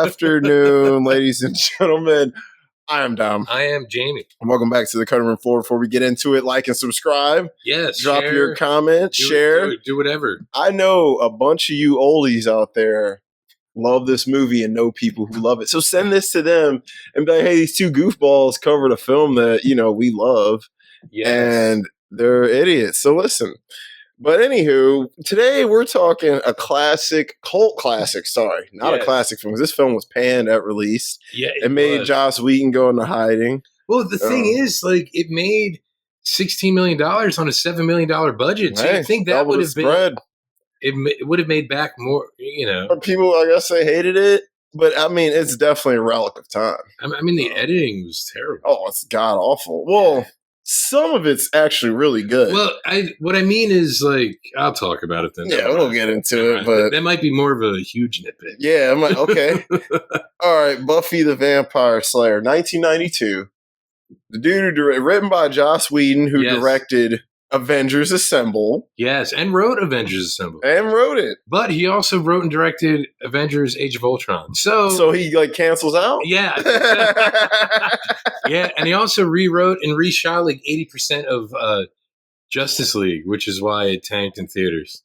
afternoon, ladies and gentlemen. I am Dom. I am Jamie. And welcome back to the cutting room floor. Before we get into it, like and subscribe. Yes. Drop share, your comment, share. Do whatever. I know a bunch of you oldies out there love this movie and know people who love it. So send this to them and be like, hey, these two goofballs covered a film that, we love. Yes. And they're idiots. So listen. But anywho, today we're talking a cult classic. Sorry, not a classic film. This film was panned at release. Yeah, it made Joss Whedon go into hiding. Well, the thing is, it made $16 million on a $7 million budget. So you think that would have been it would have made back more, But people, I guess, they hated it. But I mean, it's definitely a relic of time. I mean, the editing was terrible. Oh, it's god awful. Well. Some of it's actually really good. Well, what I mean is, I'll talk about it then. Yeah, we'll get into it, but that might be more of a huge nitpick. Yeah, okay. All right, Buffy the Vampire Slayer, 1992. The dude written by Joss Whedon, who directed Avengers Assemble. Yes, and wrote Avengers Assemble. And wrote it. But he also wrote and directed Avengers Age of Ultron. So he cancels out? Yeah. Yeah, and he also rewrote and reshot 80% of Justice League, which is why it tanked in theaters.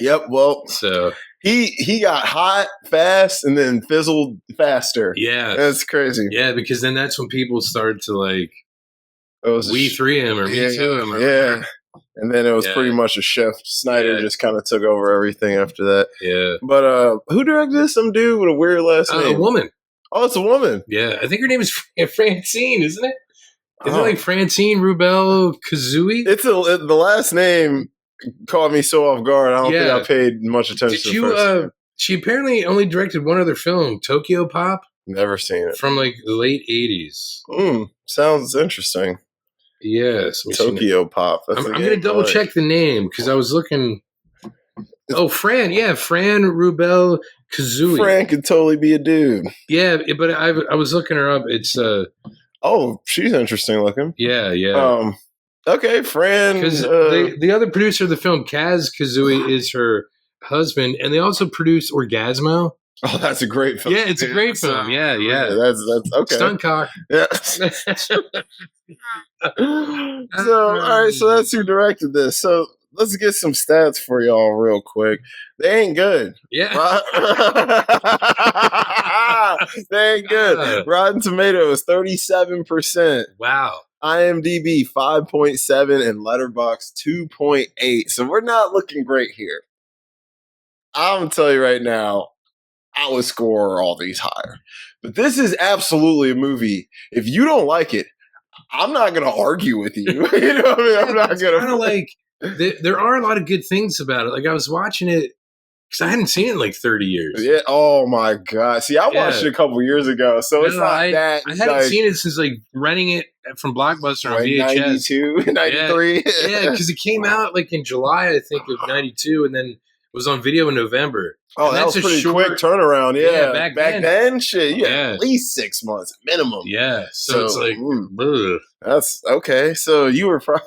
Yep, well, so he got hot fast and then fizzled faster. Yeah. That's crazy. Yeah, because then that's when people started to We 3 him or Me 2 him. Yeah. And then it was pretty much a shift. Snyder just kind of took over everything after that. Yeah. But who directed this? Some dude with a weird last name. A woman. Oh, it's a woman. Yeah. I think her name is Francine, isn't it? Isn't it Francine Rubel Kazooie? It's the last name caught me so off guard. I don't think I paid much attention to first. She apparently only directed one other film, Tokyo Pop. Never seen it. From the late 80s. Sounds interesting. Yes. Tokyo Pop. I'm going to double check the name because I was looking. Oh, Fran. Yeah, Fran Rubel Kazooie. Fran could totally be a dude. Yeah, but I was looking her up. It's oh, she's interesting looking. Yeah. Okay, Fran. Because the other producer of the film, Kaz Kazooie, is her husband, and they also produced Orgasmo. Oh, that's a great film. Yeah, it's a great film. Yeah. That's okay. Stunt cock. Yeah. All right, so that's who directed this. So let's get some stats for y'all real quick. They ain't good. Yeah. They ain't good. Rotten Tomatoes, 37%. Wow. IMDb, 5.7, and Letterboxd, 2.8. So we're not looking great here. I'm going to tell you right now, I would score all these higher. But this is absolutely a movie. If you don't like it, I'm not going to argue with you. You know what I mean? I'm not going to. There are a lot of good things about it. I was watching it because I hadn't seen it in 30 years. Yeah. Oh my God. See, I watched it a couple years ago, so it's not that. I hadn't seen it since renting it from Blockbuster on VHS. 92, 93. Yeah, because it came out in July, I think, of 92, and then it was on video in November. Oh, that was a pretty quick turnaround. Yeah, back then, shit, at least 6 months minimum. Yeah, so it's that's okay. So you were probably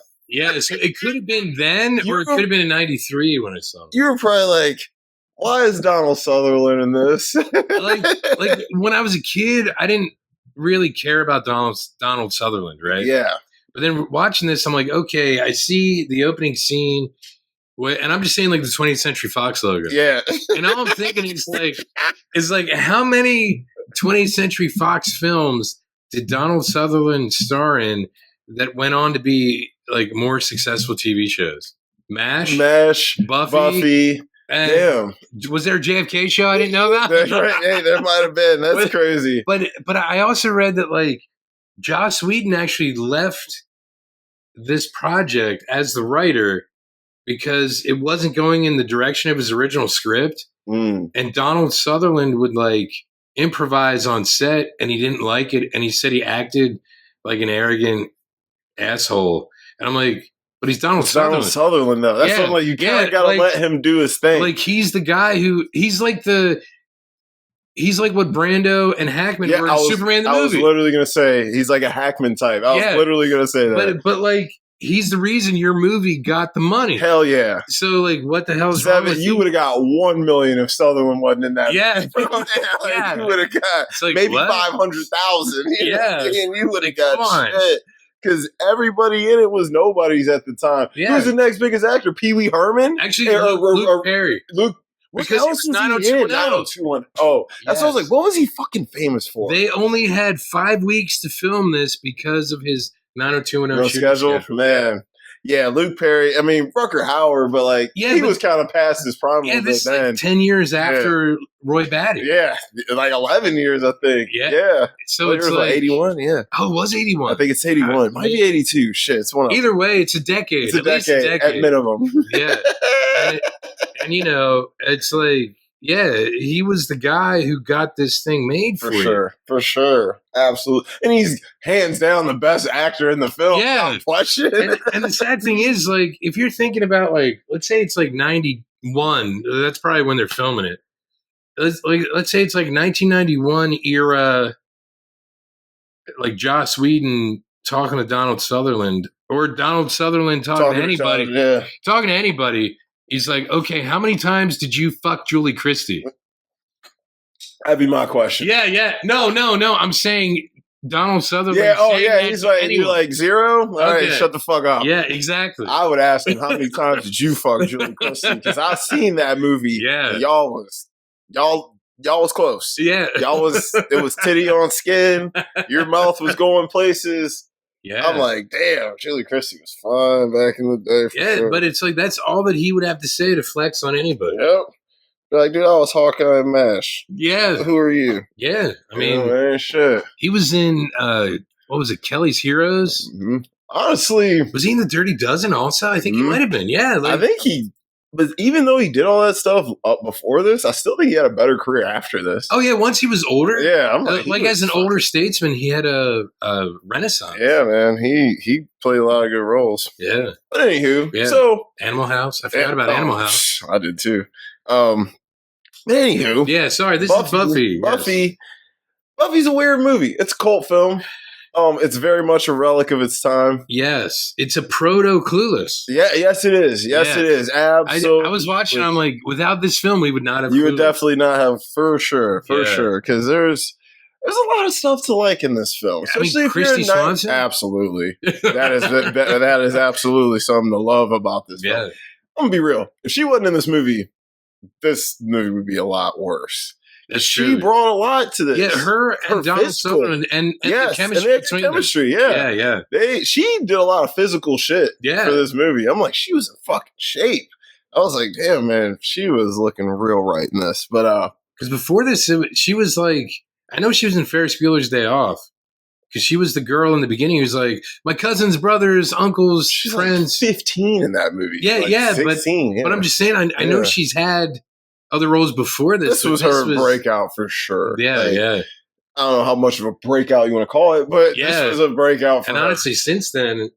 so it could have been then, or it could have been in 93 when I saw it. You were probably why is Donald Sutherland in this? When I was a kid, I didn't really care about Donald Sutherland, right? Yeah. But then watching this, I'm like, okay, I see the opening scene. And I'm just saying the 20th Century Fox logo. Yeah. And all I'm thinking is how many 20th Century Fox films did Donald Sutherland star in that went on to be more successful TV shows? MASH, Buffy. And damn. Was there a JFK show? I didn't know that. That's right. Hey, there might have been. That's crazy. But I also read that Joss Whedon actually left this project as the writer because it wasn't going in the direction of his original script. And Donald Sutherland would improvise on set, and he didn't like it, and he said he acted like an arrogant asshole. And I'm like, but he's Donald Sutherland. Donald Sutherland, though. That's something you kind of got to let him do his thing. He's the guy who he's like what Brando and Hackman were in Superman the movie. I was literally going to say he's like a Hackman type. I was literally going to say that. But he's the reason your movie got the money. Hell yeah. So, like, what the hell is wrong with you? Would have got $1 million if Sutherland wasn't in that. Yeah. Yeah, you would have got like, maybe 500,000. Yeah. And you would have got shit. Because everybody in it was nobodies at the time. Yeah. Who's the next biggest actor? Pee Wee Herman? Actually, Luke Perry. Because it was 90210. Oh, that's what I was like, what was he fucking famous for? They only had 5 weeks to film this because of his 90210 schedule. Man. Yeah, Luke Perry. I mean, Rucker Hauer, but like he was kind of past his prime a little bit then. Like 10 years after Roy Batty. Yeah, like 11 years, I think. Yeah. So it's like 81. Yeah. Oh, it was 81. I think it's 81. Might be 82. Shit, it's one of them. Either way, it's a decade. It's a decade at minimum. Yeah. And you know, it's like, yeah, he was the guy who got this thing made for you. For sure. Absolutely. And he's hands down the best actor in the film. Yeah. Question. And the sad thing is, like, if you're thinking about, like, let's say it's like 91, that's probably when they're filming it. Let's say it's like 1991 era, like Joss Whedon talking to Donald Sutherland, or Donald Sutherland talking to anybody. Talking to anybody. He's like, okay, how many times did you fuck Julie Christie? That'd be my question. Yeah. No. I'm saying Donald Sutherland. Yeah. He's like, you like 0? All right, shut the fuck up. Yeah, exactly. I would ask him, how many times did you fuck Julie Christie? Because I've seen that movie. Yeah. Y'all was close. Yeah. It was titty on skin. Your mouth was going places. Yeah. I'm like, damn, Julie Christie was fun back in the day. Sure. But it's like, that's all that he would have to say to flex on anybody. Yep. Like, dude, I was Hawkeye and MASH. Yeah. Who are you? Yeah. I mean, man, shit. He was in, what was it, Kelly's Heroes? Mm-hmm. Honestly. Was he in The Dirty Dozen also? I think he might have been. Yeah. I think but even though he did all that stuff up before this, I still think he had a better career after this. Oh, yeah. Once he was older. Yeah. I'm like as an older statesman, he had a renaissance. Yeah, man. He played a lot of good roles. Yeah. But anywho, so Animal House. I forgot about Animal House. I did too. Anywho. Yeah, sorry. This is Buffy. Buffy's a weird movie. It's a cult film. It's very much a relic of its time. Yes. It's a proto Clueless. Yeah, yes it is. Yes it is. Absolutely. I was watching, I'm like, without this film, we would not have You would definitely not have, for sure. Because there's a lot of stuff to like in this film. Especially if Christy Swanson? Absolutely. That is absolutely something to love about this film. I'm going to be real. If she wasn't in this movie would be a lot worse. She brought a lot to this. Yeah, her and Donald Sutherland and the chemistry. Yeah. She did a lot of physical shit for this movie. I'm like, she was in fucking shape. I was like, damn, man, she was looking real right in this. But because before this, she was like, I know she was in Ferris Bueller's Day Off. Because she was the girl in the beginning who's like, my cousin's brothers, uncles, friends. Like 15 in that movie. Yeah, 16, but I'm just saying, I know she's had other roles before this. This was her breakout for sure. Yeah. I don't know how much of a breakout you want to call it, but this was a breakout for her. And honestly, since then,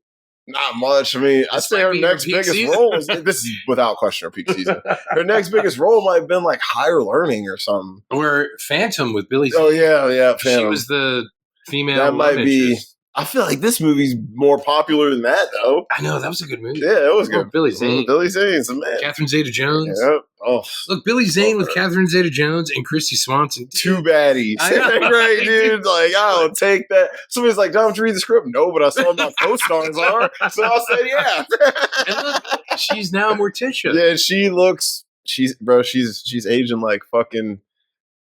not much. I mean, I'd say her next biggest role is this is without question her peak season. Her next biggest role might have been like Higher Learning or something. Or Phantom with Billy Zane. Oh yeah, Phantom. She was the female. That might be. I feel like this movie's more popular than that, though. I know, that was a good movie. Yeah, it was good. Billy Zane. Billy Zane's a man. Catherine Zeta-Jones. Yep. Oh, look, Billy Zane with Catherine Zeta-Jones and Christy Swanson. Two baddies. I know, right, dude? Like, I'll take that. Somebody's like, Dom, did you read the script? No, but I saw my co-stars are. So I said, yeah. And look, she's now Morticia. Yeah, she's aging like fucking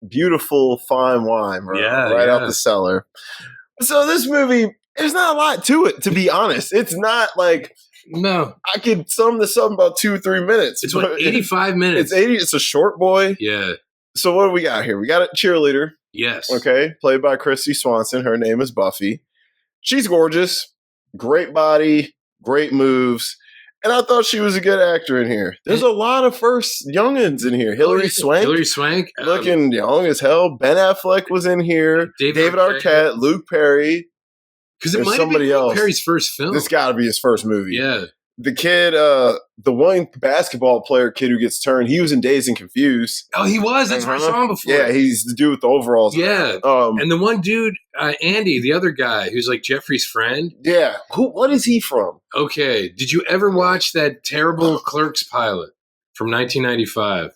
beautiful fine wine, bro. Right out the cellar. So this movie, there's not a lot to it, to be honest. It's not like I could sum this up in about 2-3 minutes. It's what, 85 minutes. It's a short boy. Yeah. So what do we got here? We got a cheerleader. Yes. Okay. Played by Christy Swanson. Her name is Buffy. She's gorgeous. Great body. Great moves. And I thought she was a good actor in here. There's a lot of first youngins in here. Hilary Swank. Looking young as hell. Ben Affleck was in here. David Arquette. Luke Perry. Because it might have been Luke Perry's first film. This got to be his first movie. Yeah. the kid, the one basketball player kid who gets turned, he was in Dazed and Confused. Oh, he was. That's where I saw him before. Yeah, he's the dude with the overalls. Yeah. And the one dude, Andy, the other guy, who's like Jeffrey's friend. Yeah. What is he from? Okay. Did you ever watch that terrible Clerks pilot from 1995?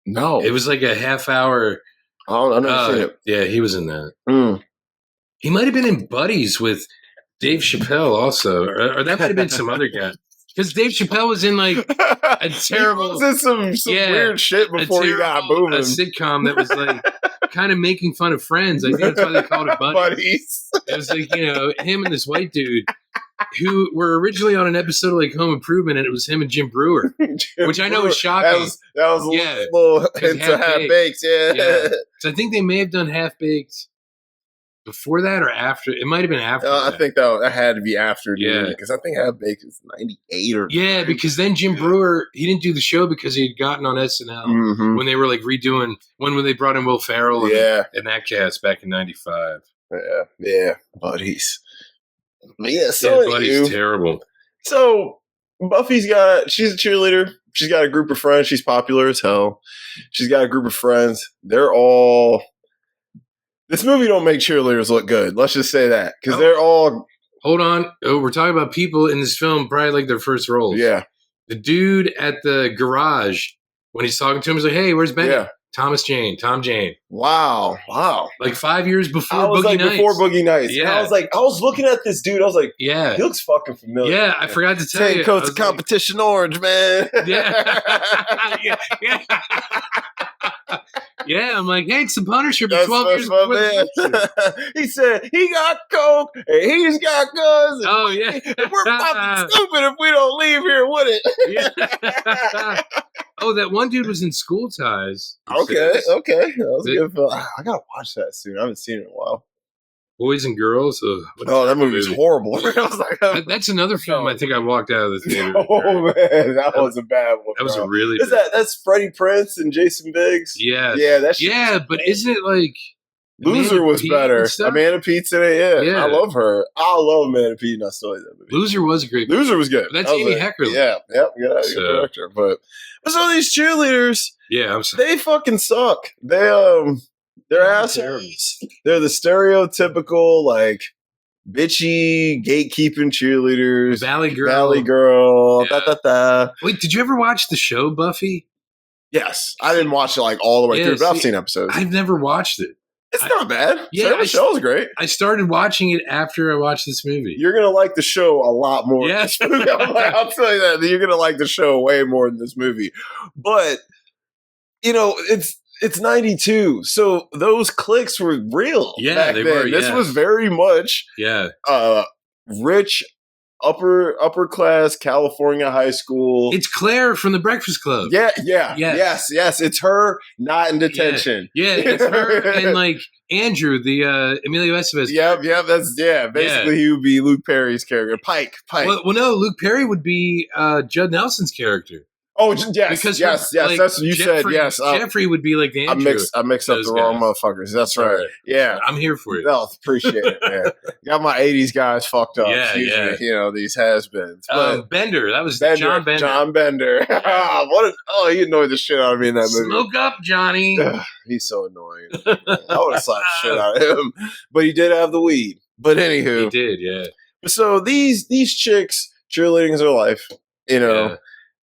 No. It was like a half hour. Oh, I never seen it. Yeah, he was in that. He might have been in Buddies with Dave Chappelle also, or that might have been some other guy. Because Dave Chappelle was in like a terrible, he was in some weird shit before he got moving. A sitcom that was like kind of making fun of Friends. I think that's why they called it Buddies. It was like, you know, him and this white dude who were originally on an episode of like Home Improvement, and it was him and Jim Brewer, which I know is shocking. That was a little into Half-Baked. Yeah. So I think they may have done Half-Baked before that or after. It might have been after. I think that had to be after. Because I think Half-Baked is 98 or 90. Because then Jim Brewer, he didn't do the show because he had gotten on SNL when they were like redoing when they brought in Will Ferrell and that cast back in 95. Yeah, Buddies. Yeah, so Buddy's terrible. So she's a cheerleader. She's got a group of friends. She's popular as hell. She's got a group of friends. They're all. This movie don't make cheerleaders look good. Let's just say that because they're all. Hold on. Oh, we're talking about people in this film probably like their first roles. Yeah. The dude at the garage when he's talking to him, he's like, "Hey, where's Benny?" Yeah. Tom Jane. Wow. Like 5 years before Boogie Nights. Before Boogie Nights. Yeah. And I was looking at this dude. I was like, yeah, he looks fucking familiar. Yeah, I forgot to tell you. 10 coats of competition orange, man. Yeah. Yeah, I'm like, hey, it's the Punisher, but 12 years before the He said he got coke and he's got guns. Oh, yeah. We're fucking stupid if we don't leave here with it. Yeah. Oh, that one dude was in School Ties. Okay. That was a good film. I gotta watch that soon. I haven't seen it in a while. Boys and Girls. That movie was horrible. I was like, that's another film. I think I walked out of the theater. Oh man, that was a bad one. That was a really. That's Freddie Prinze and Jason Biggs. Yeah, yeah. But isn't it like Loser was better? Amanda Pete's in it. Yeah, I love her. I love Amanda Pete, and I still like that movie. Loser was a great. Loser was good. But that's Amy Heckerling. Yeah, good director. But so these cheerleaders, they fucking suck. They're assholes. They're the stereotypical, like, bitchy, gatekeeping cheerleaders. Valley Girl. Yeah. Wait, did you ever watch the show Buffy? Yes. I didn't watch it, like, all the way through, but I've seen episodes. I've never watched it. It's not bad. Yeah, the show's great. I started watching it after I watched this movie. You're going to like the show a lot more. Yeah. I'll tell you that. You're going to like the show way more than this movie. But, you know, it's 92, so those cliques were real. Yeah, back they then. were. This was very much rich, upper class California high school. It's Claire from The Breakfast Club. Yes. It's her not in detention. Yeah, it's her and like Andrew, the Emilio Estevez. Yep. That's Basically, he would be Luke Perry's character, Pike. Well, no, Luke Perry would be Judd Nelson's character. Oh, yes. Like, that's what you said. Yes, Jeffrey would be like the Andrew. I mixed up the wrong motherfuckers. That's right. Yeah, I'm here for you. No, appreciate it, man. Got my '80s guys fucked up. Yeah. You know, these has-beens. Bender, that was John Bender. John Bender. He annoyed the shit out of me in that movie. Smoke up, Johnny. He's so annoying. I would have slapped shit out of him, but he did have the weed. But anywho, he did. Yeah. So these chicks cheerleading is their life. You know. Yeah.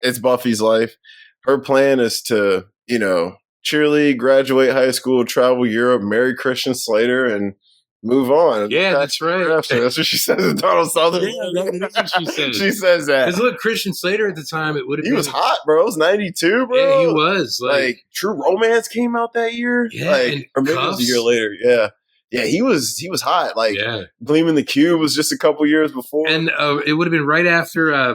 It's Buffy's life. Her plan is to, you know, cheerlead, graduate high school, travel Europe, marry Christian Slater, and move on. Yeah, that's right. That's what she says in Donald Sutherland. Yeah, that's what she says. She says that. Because look, Christian Slater at the time, it would have been. He was hot, bro. It was 92, bro. Yeah, he was. Like True Romance came out that year. Yeah, or maybe it was a year later. Yeah. Yeah, he was hot. Like, Gleaming the Cube was just a couple years before. And it would have been right after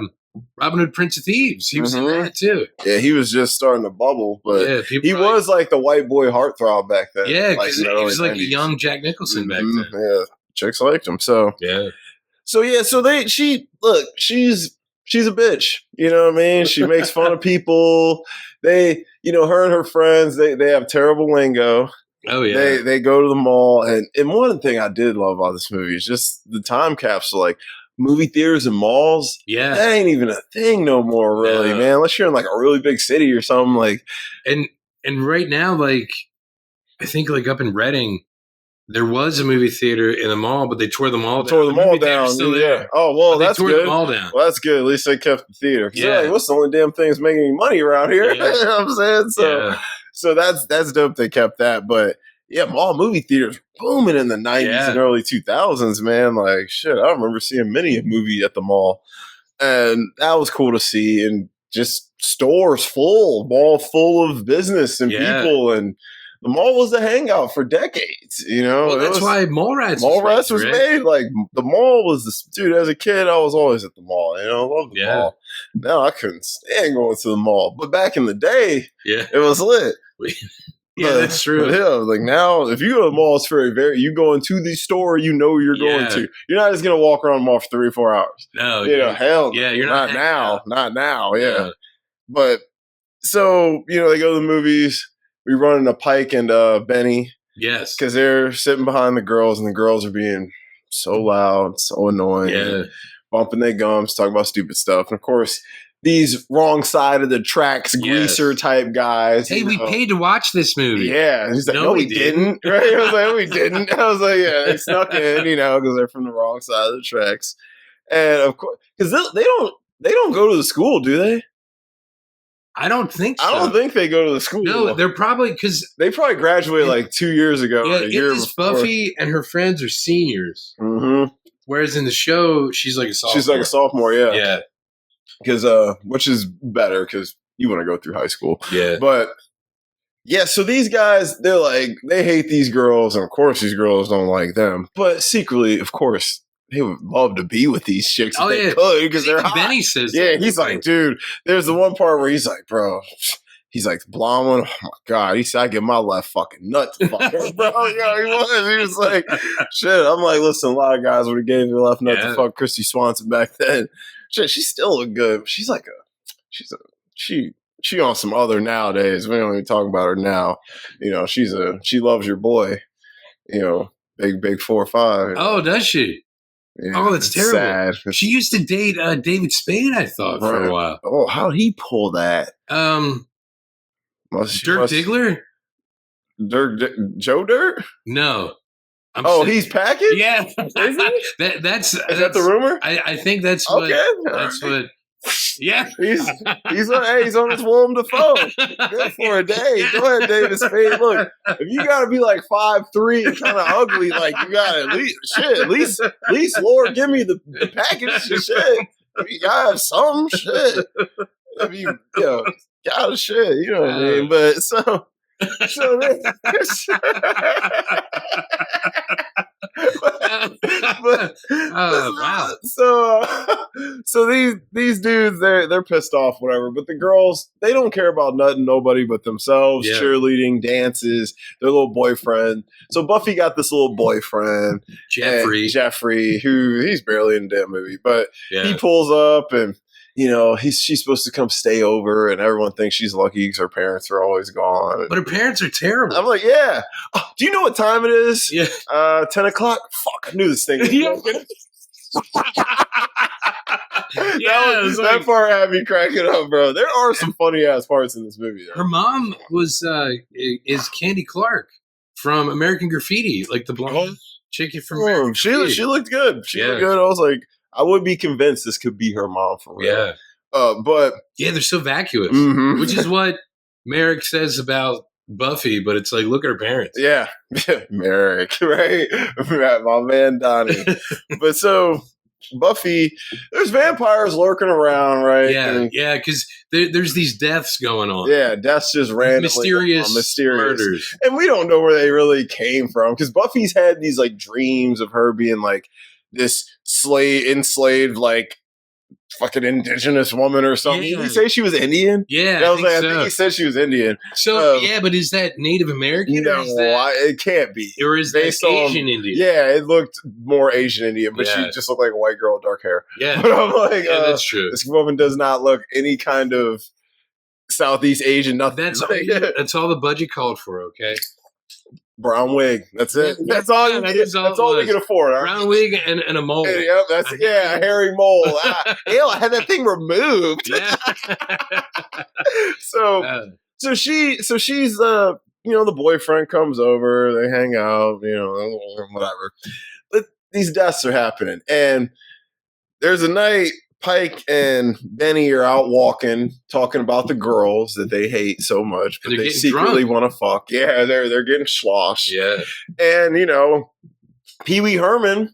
Robin Hood, Prince of Thieves. He was in that too. Yeah, he was just starting to bubble, but he was like the white boy heart's back then. Yeah, because he was like a young Jack Nicholson back then. Yeah, chicks liked him. So she's a bitch. You know what I mean? She makes fun of people. They, you know, her and her friends, they have terrible lingo. Oh yeah, they go to the mall, and one thing I did love about this movie is just the time capsule. Like, movie theaters and malls, that ain't even a thing no more, really, man. Unless you're in like a really big city or something like. And right now, like I think like up in Reading, there was a movie theater in the mall, but they tore them all down. Tore them all down. Still there. Oh well, that's good. Them all down. Well, that's good. At least they kept the theater. Yeah. Like, what's the only damn thing that's making any money around here? Yeah. You know what I'm saying? So that's dope. They kept that, but yeah, mall movie theaters booming in the 90s and early 2000s, man. Like shit, I remember seeing many a movie at the mall, and that was cool to see. And just stores full, mall full of business and people and. The mall was the hangout for decades, you know. Well, that's why Mallrats was made. Like the mall was dude. As a kid, I was always at the mall. You know, I love the mall. Now I couldn't stand going to the mall, but back in the day, it was lit. That's true. Like now, if you go to the mall, it's you go into the store, you know you're going to. You're not just gonna walk around the mall for 3 or 4 hours. No, hell, you're not now, not now. Yeah, but so they go to the movies. We run into Pike and Benny. Yes. Because they're sitting behind the girls, and the girls are being so loud, so annoying, bumping their gums, talking about stupid stuff. And of course, these wrong side of the tracks, greaser type guys. Hey, we paid to watch this movie. Yeah. And he's like, no, we didn't. Right? I was like, we didn't. I was like, yeah, they snuck in, because they're from the wrong side of the tracks. And of course, because they don't go to the school, do they? I don't think so. I don't think they go to the school. No, they're probably because they probably graduated like 2 years ago. Yeah, in this Buffy and her friends are seniors. Mm-hmm. Whereas in the show, she's like a sophomore. She's like a sophomore, yeah. Yeah. Because which is better because you want to go through high school. Yeah. But yeah, so these guys, they're like, they hate these girls, and of course these girls don't like them. But secretly, of course, they would love to be with these chicks if they could because they're hot. Benny says he's like, dude, there's the one part where he's like, bro, he's like, the blonde one, oh my God. He said, I get my left fucking nut to fuck her, bro. He was like, shit. I'm like, listen, a lot of guys would have gave their left nut to fuck Christy Swanson back then. Shit, she still look good. She on some other nowadays. We don't even talk about her now. She loves your boy, big 4'5". Oh, does she? Yeah, that's terrible. Sad. She used to date David Spade, I thought, for a while. Oh, how'd he pull that? Dirk Diggler? Joe Dirt? No. He's packing? Yeah. Is he? That's that the rumor? I think that's what. Okay. That's what. Yeah. He's on his Willem Dafoe. Good for a day. Go ahead, David Spade. Look, if you gotta be like 5'3" and kind of ugly, like you gotta at least Lord, give me the package shit. You gotta have some shit. If you gotta shit, you know what I mean? But so wow. So these dudes, they're pissed off, whatever. But the girls, they don't care about nothing, nobody but themselves. Yeah. Cheerleading, dances, their little boyfriend. So Buffy got this little boyfriend, Jeffrey, who he's barely in the damn movie, but he pulls up and. She's supposed to come stay over, and everyone thinks she's lucky because her parents are always gone. But her parents are terrible. I'm like, yeah. Oh, do you know what time it is? Yeah. 10 o'clock? Fuck, I knew this thing. That part had me cracking up, bro. There are some funny-ass parts in this movie, though. Her mom is Candy Clark from American Graffiti, like the blonde chick from American Graffiti. She looked good. She looked good. I was like, I would be convinced this could be her mom for real. Yeah. But they're so vacuous, which is what Merrick says about Buffy, but it's like, look at her parents. Yeah. Merrick, right? My man Donnie. But so Buffy, there's vampires lurking around, right? Yeah, because there's these deaths going on. Yeah, deaths just randomly. Mysterious murders. And we don't know where they really came from, because Buffy's had these like dreams of her being like this enslaved, like fucking indigenous woman or something. Did he say she was Indian? Yeah, I think he said she was Indian. So but is that Native American? No, it can't be. Or is that Asian Indian? Yeah, it looked more Asian Indian, but she just looked like a white girl with dark hair. Yeah, but I'm like, that's true. This woman does not look any kind of Southeast Asian. Nothing. That's all the budget called for. Okay. Brown wig. That's it. Yeah, That's all you that need. is all That's it all they was. can afford. All right? Brown wig and a mole. Yep, that's a hairy mole. Hell, I had that thing removed. Yeah. So she's the boyfriend comes over, they hang out, whatever. But these deaths are happening, and there's a night Pike and Benny are out walking, talking about the girls that they hate so much, but they secretly want to fuck. Yeah, they're getting sloshed. Yeah, and Pee Wee Herman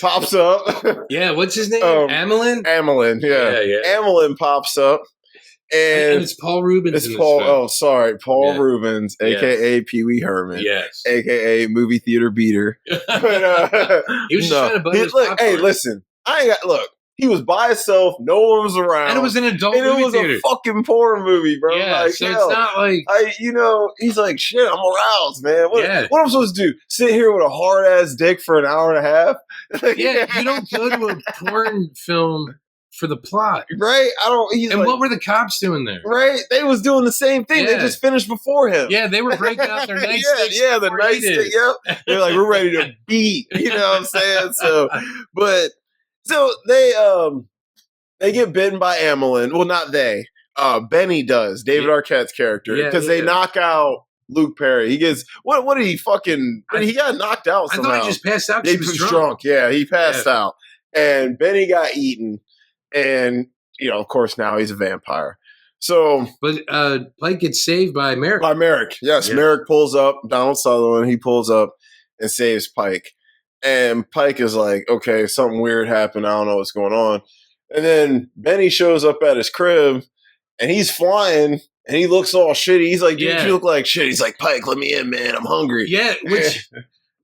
pops up. Yeah, what's his name? Amelin? Amelin, yeah. Amelin pops up. And it's Paul Rubens. It's Paul. Oh, sorry, Paul Rubens, aka Pee Wee Herman, aka movie theater beater. But, he was just trying to buy his popcorn. Hey, listen, I ain't got look. He was by himself. No one was around, and it was an adult movie it was theater. A fucking porn movie, bro. Yeah, so it's not like he's like, shit. I'm aroused, man. What am I supposed to do? Sit here with a hard ass dick for an hour and a half? You don't go to a porn film for the plot, right? What were the cops doing there? Right, they was doing the same thing. They just finished before him. Yeah, they were breaking out their nightsticks. The nightstick. Yep, they're like, we're ready to beat. You know what I'm saying? So they get bitten by Amelin. Well, not they. Benny does. David Arquette's character, because they knock out Luke Perry. He gets what did he fucking? He got knocked out somehow. I thought he just passed out. He was drunk. Yeah, he passed out, and Benny got eaten. And of course, now he's a vampire. So, but Pike gets saved by Merrick. Yes, Merrick pulls up. Donald Sutherland. He pulls up and saves Pike. And Pike is like, okay, something weird happened. I don't know what's going on. And then Benny shows up at his crib, and he's flying, and he looks all shitty. He's like, dude, you look like shit. He's like, Pike, let me in, man. I'm hungry. Yeah, which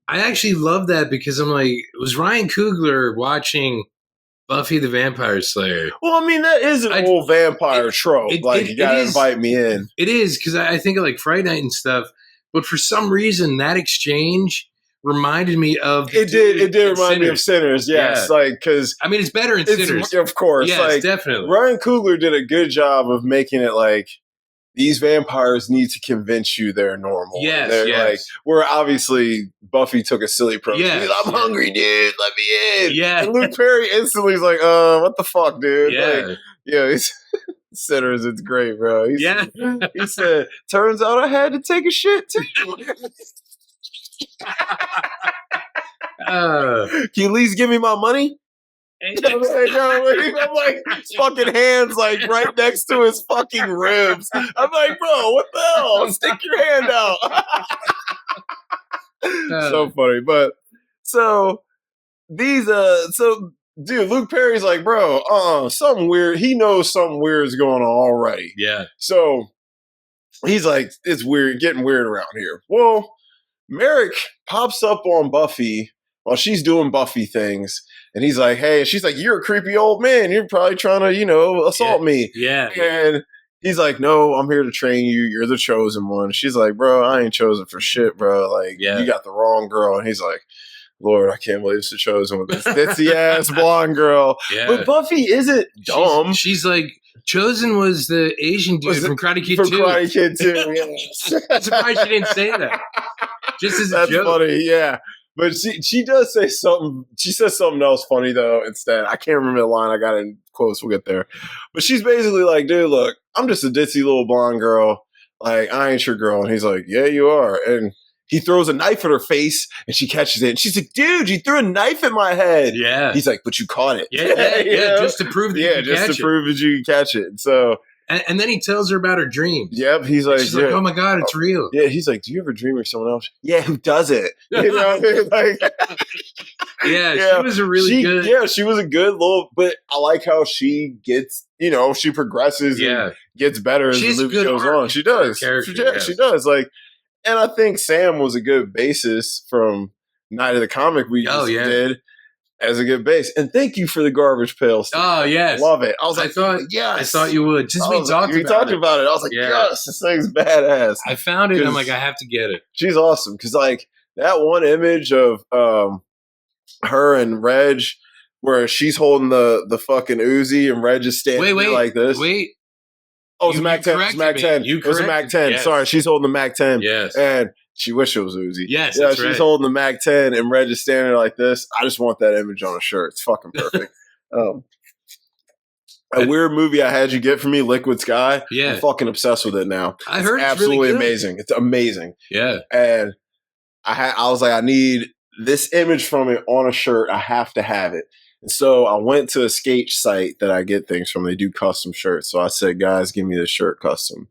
I actually love that, because I'm like, it was Ryan Coogler watching Buffy the Vampire Slayer. Well, I mean, that is an old vampire trope. You gotta invite me in. It is, because I think of like Friday Night and stuff, but for some reason, that exchange reminded me of it did remind me of Sinners, yes. Because I mean, it's better in Sinners, of course. Yes, definitely. Ryan Coogler did a good job of making it like these vampires need to convince you they're normal. Yes. Where obviously Buffy took a silly approach. I'm hungry, dude. Let me in. Yeah. And Luke Perry instantly is like, what the fuck, dude? Yeah. He's Sinners. It's great, bro. He said, turns out I had to take a shit too. Can you at least give me my money? I'm like, fucking hands like right next to his fucking ribs. I'm like, bro, what the hell? Stick your hand out. So funny. But dude, Luke Perry's like, bro, something weird. He knows something weird is going on already. Yeah. So he's like, it's weird, getting weird around here. Well, Merrick pops up on Buffy while she's doing Buffy things. And he's like, hey, she's like, you're a creepy old man. You're probably trying to, assault me. Yeah. And he's like, no, I'm here to train you. You're the chosen one. She's like, bro, I ain't chosen for shit, bro. Like, you got the wrong girl. And he's like, Lord, I can't believe it's the chosen one. This ditzy ass blonde girl. Yeah. But Buffy isn't dumb. She's like, chosen was the Asian dude from Karate Kid 2. From Karate Kid 2, yeah. I'm surprised she didn't say that. Just as a joke. That's funny, yeah. But she does say something. She says something else funny, though, instead. I can't remember the line. I got in quotes. We'll get there. But she's basically like, dude, look, I'm just a ditzy little blonde girl. Like, I ain't your girl. And he's like, yeah, you are. And he throws a knife at her face, and she catches it. And she's like, dude, you threw a knife at my head. Yeah. He's like, but you caught it. Yeah, just to prove that you can catch it. Prove that you can catch it. So... And then he tells her about her dreams. Yep, he's like, she's like, oh my God, it's real. Yeah, he's like, do you ever dream of someone else? Yeah, who does it? You know what I mean? Like, she was a really good. Yeah, she was a good little, but I like how she gets, she progresses and gets better as the movie goes on. She does. She does. Like, and I think Sam was a good basis from Night of the Comic we just did. As a good base. And thank you for the garbage pail stuff. Oh, yes. Love it. I was like, yes. I thought you would. Just we talked about it. I was like, yes, this thing's badass. I found it. And I'm like, I have to get it. She's awesome. Because, like, that one image of her and Reg where she's holding the fucking Uzi and Reg is standing there like this. Oh, it's a Mac 10. It was a Mac 10. Yes. Sorry, she's holding the Mac 10. Yes. And She wished it was Uzi. Yes, yeah, that's she's right. holding the Mac 10 and Reg is standing there like this. I just want that image on a shirt. It's fucking perfect. A weird movie I had you get for me, Liquid Sky. Yeah. I'm fucking obsessed with it now. I heard it's absolutely really good. amazing. It's amazing. Yeah. And I was like, I need this image from it on a shirt. I have to have it. And so I went to a skate site that I get things from. They do custom shirts. So I said, guys, give me this shirt custom.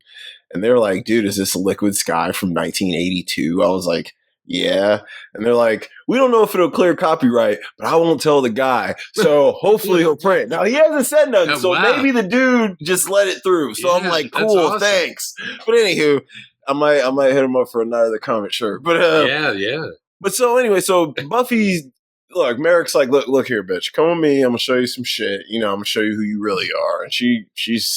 And they're like, dude, is this Liquid Sky from 1982? I was like, yeah. And they're like, we don't know if it'll clear copyright, but I won't tell the guy. So hopefully he'll print. Now, he hasn't said nothing, so maybe the dude just let it through. So I'm like, cool, awesome. Thanks. But anywho, I might hit him up for another comic shirt. But yeah. But so anyway, so Buffy, look, Merrick's like, look here, bitch. Come with me. I'm gonna show you some shit. You know, I'm gonna show you who you really are. And she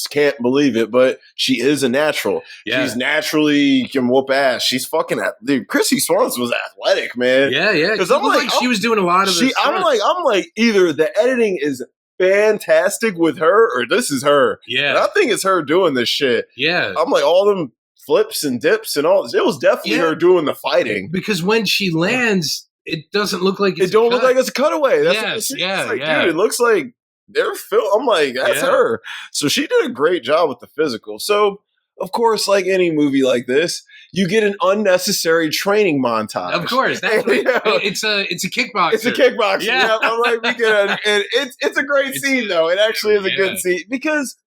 can't believe it, but she is a natural. Yeah. She's naturally can whoop ass. She's fucking dude. Chrissy Swanson was athletic, man. Yeah. Because I'm like, she was doing a lot of this. I'm like, either the editing is fantastic with her, or this is her. Yeah. And I think it's her doing this shit. Yeah. I'm like, all them flips and dips and all. It was definitely her doing the fighting. Because when she lands, it doesn't look like it's look like it's a cutaway. That's Dude, it looks like they're I'm like, that's her. So she did a great job with the physical. So of course, like any movie like this, you get an unnecessary training montage. Of course, that's it's a kickboxer. It's a kickboxer. Yeah, I'm like, and it's a great scene though. It actually is a good scene because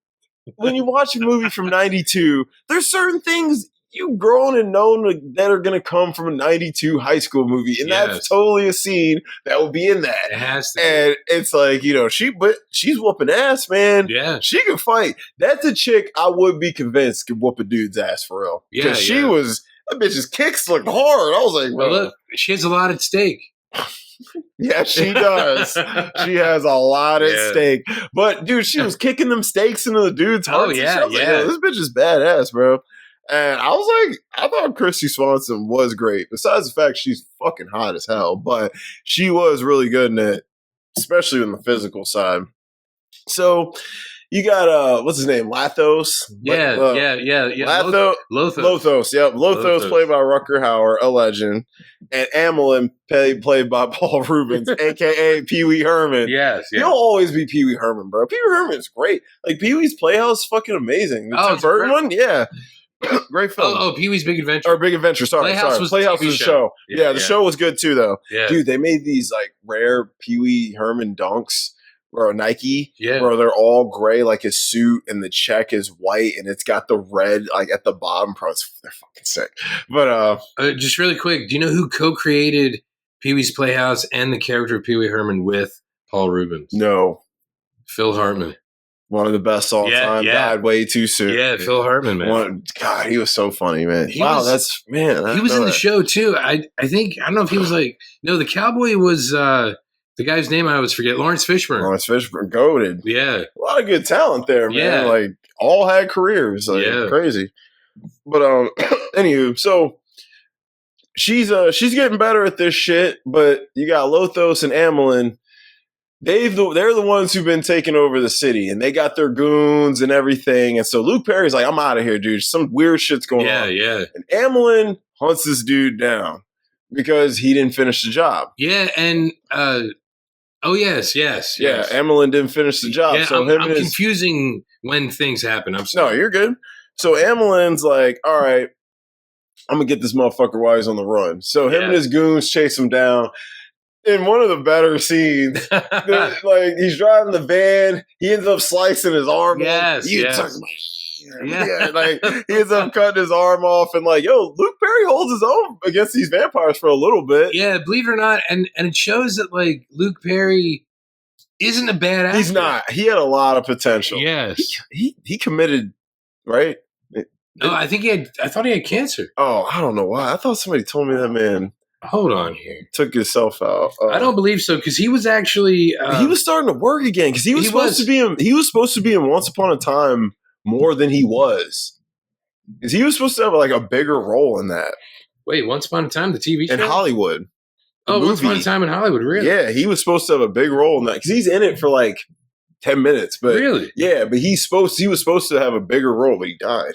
when you watch a movie from '92, there's certain things you've grown and known that are going to come from a 92 high school movie. And that's totally a scene that will be in that. It has to. And it's like, you know, she's whooping ass, man. Yeah. She can fight. That's a chick I would be convinced could whoop a dude's ass for real. Yeah. Because that bitch's kicks look hard. I was like, well, look, she has a lot at stake. Yeah, she does. She has a lot at stake. But, dude, she was kicking them stakes into the dude's heart. Oh, yeah, like, this bitch is badass, bro. And I was like, I thought Chrissy Swanson was great. Besides the fact she's fucking hot as hell, but she was really good in it, especially on the physical side. So you got what's his name? Lathos? Yeah. Lothos, yep. Lothos played by Rutger Hauer, a legend. And Amelin played by Paul Rubens, aka Pee Wee Herman. Yes. He'll always be Pee Wee Herman, bro. Pee Wee Herman's great. Like Pee Wee's Playhouse is fucking amazing. The Tim Burton one? Yeah. Great film. Oh, Pee-wee's Big Adventure. Or Big Adventure, sorry. Playhouse was a show. Yeah, the show was good too, though. Yeah. Dude, they made these like rare Pee Wee Herman dunks or Nike where they're all gray, like his suit, and the check is white, and it's got the red like at the bottom. They're fucking sick. But just really quick, do you know who co-created Pee-wee's Playhouse and the character of Pee Wee Herman with Paul Rubens? No. Phil Hartman. One of the best all time. Died way too soon. Yeah, Phil Hartman, man. God, he was so funny, man. He was in the show too. I think I don't know if he was like the cowboy was the guy's name I always forget. Lawrence Fishburne. Lawrence Fishburne, goated. Yeah, a lot of good talent there, man. Yeah. Like all had careers. Like crazy. But anywho, so she's getting better at this shit. But you got Lothos and Amelin. They're the ones who've been taking over the city, and they got their goons and everything. And so Luke Perry's like, I'm out of here, dude. Some weird shit's going on. Yeah. And Amelin hunts this dude down because he didn't finish the job. Yeah, and yes. Yeah, Amelin didn't finish the job. Yeah, so I'm confusing when things happen. I'm sorry. No, you're good. So Amelin's like, all right, I'm gonna get this motherfucker while he's on the run. So him and his goons chase him down. In one of the better scenes, like he's driving the van, he ends up slicing his arm off. Like he ends up cutting his arm off, and like, Luke Perry holds his own against these vampires for a little bit. Yeah, believe it or not, and it shows that like Luke Perry isn't a bad actor. He's not. He had a lot of potential. Yes, he committed, right? No, I thought he had cancer. Oh, I don't know why. I thought somebody told me that man. Hold on here. Took himself out. I don't believe so because he was actually he was starting to work again because he was supposed to be in Once Upon a Time more than he was. Because he was supposed to have like a bigger role in that. Wait, Once Upon a Time, the TV show? In Hollywood. Once Upon a Time in Hollywood, really? Yeah, he was supposed to have a big role in that because he's in it for like 10 minutes. But really? Yeah, but he was supposed to have a bigger role, but he died.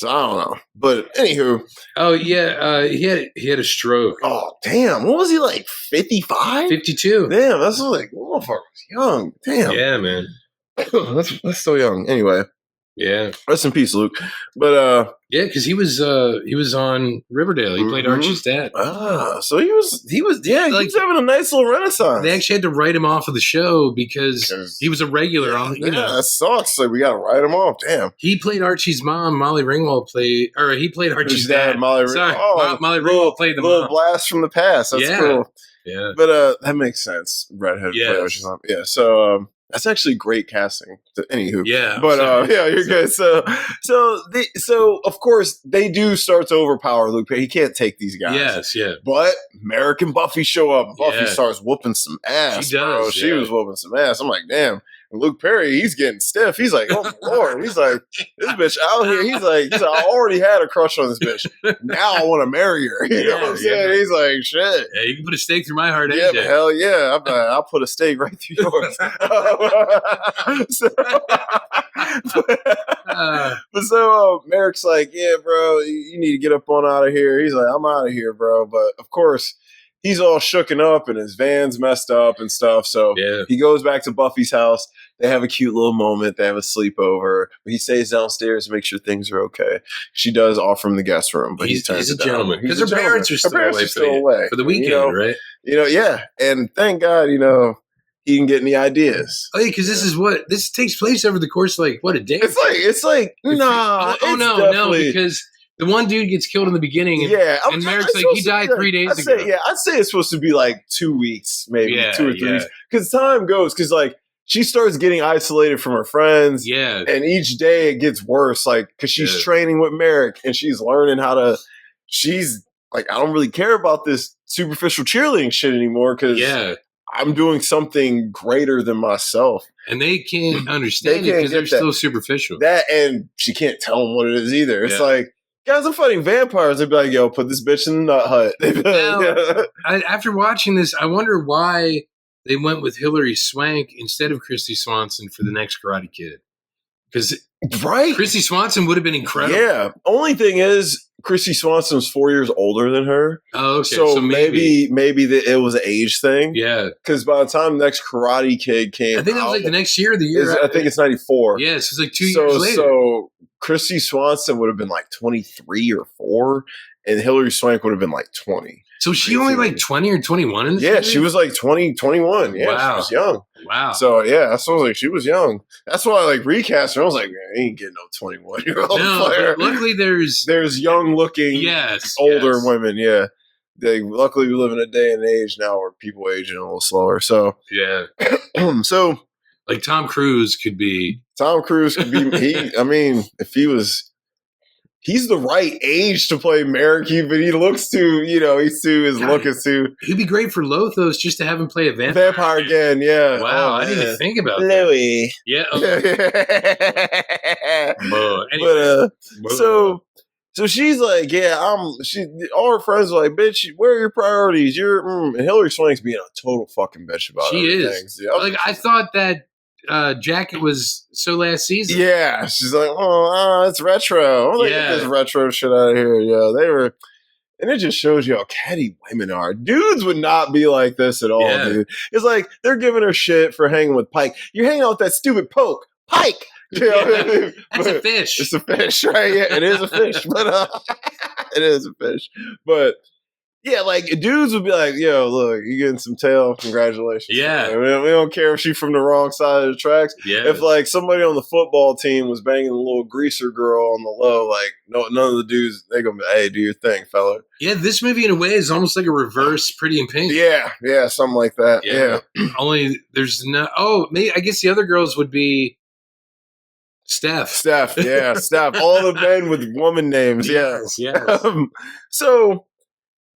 So I don't know. But anywho. Oh yeah, he had a stroke. Oh damn! What was he like? 55? 52. Damn, that's like motherfucker was young. Damn. Yeah, man. that's so young. Anyway. Yeah. Rest in peace, Luke. But yeah, because he was on Riverdale. He played Archie's dad. So he was having a nice little renaissance. They actually had to write him off of the show because he was a regular on. That sucks. Like we got to write him off. Damn. He played Archie's mom. Molly Ringwald played Archie's dad. Molly Ringwald played the little mom. blast from the past. That's cool. Yeah, but that makes sense. Redhead play Archie's mom. Yeah. So. That's actually great casting. Anywho, but you're good. So of course they do start to overpower Luke. He can't take these guys. Yes, yeah. But Merrick and Buffy show up. Buffy starts whooping some ass. She does. Bro. She was whooping some ass. I'm like, damn. And Luke Perry, he's getting stiff. He's like, oh my Lord. He's like, this bitch out here. He's like, I already had a crush on this bitch. Now I want to marry her. You know what I'm saying? Yeah. He's like, shit. Yeah, you can put a stake through my heart. Yeah, hell yeah. I'll put a stake right through yours. So Merrick's like, yeah, bro, you need to get up on out of here. He's like, I'm out of here, bro. But of course, he's all shooken up and his van's messed up and stuff. So he goes back to Buffy's house. They have a cute little moment. They have a sleepover. He stays downstairs to make sure things are okay. She does offer him the guest room, but he's a gentleman. Because her parents are still away for the weekend, right? Yeah. And thank God, he didn't get any ideas. Oh, yeah, because this takes place over the course of, a day? It's like, nah. No, because the one dude gets killed in the beginning, and Merrick's like, he died 3 days ago. I'd say it's supposed to be like 2 weeks, maybe 2 or 3 weeks. Because time goes, because she starts getting isolated from her friends. Yeah. And each day it gets worse, because she's training with Merrick and she's learning she's like, I don't really care about this superficial cheerleading shit anymore because I'm doing something greater than myself. And they can't understand it because they're still superficial. That, and she can't tell them what it is either. It's like, guys, I'm fighting vampires. They'd be like, yo, put this bitch in the nut hut. Now, after watching this, I wonder why they went with Hilary Swank instead of Christy Swanson for the next Karate Kid. Because Christy Swanson would have been incredible. Yeah. Only thing is, Christy Swanson's 4 years older than her. Oh, okay. So maybe it was an age thing. Yeah. Because by the time the next Karate Kid came I think that was the next year or the year. I think it's 94. Yeah, so it's 2 years later. So Christy Swanson would have been 23 or 4, and Hilary Swank would have been 20. So she only 20 or 21 in this movie? She was 20, 21. Yeah, wow. She was young. Wow. So that's what I was like, she was young. That's why I recast her. I was like, man, I ain't getting no 21-year-old player. Luckily there's young looking older women, luckily we live in a day and age now where people aging a little slower. So so Tom Cruise could be he's the right age to play Merrick, but he looks too, look is too. He'd be great for Lothos just to have him play a vampire again, yeah. Wow, I didn't even think about Louis. That. Yeah. Anyway. So she's like, all her friends are like, bitch, where are your priorities? And Hilary Swank's being a total fucking bitch about it. She is. Yeah. I thought that jacket was so last season. Yeah, she's like, it's retro. I'm like, get this retro shit out of here. Yeah, they were, and it just shows you how catty women are. Dudes would not be like this at all, dude. It's like they're giving her shit for hanging with Pike. You're hanging out with that stupid poke, Pike. That's a fish. It's a fish, right? Yeah, it is a fish, but it is a fish, but. Yeah, dudes would be like, yo, look, you getting some tail. Congratulations. Yeah. We don't care if she's from the wrong side of the tracks. Yeah. If, somebody on the football team was banging a little greaser girl on the low, none of the dudes, they're going to be, hey, do your thing, fella. Yeah, this movie, in a way, is almost like a reverse Pretty in Pink. Yeah, something like that. Yeah. Only there's no, maybe, I guess the other girls would be Steph, yeah, Steph. All the men with woman names, yes. So...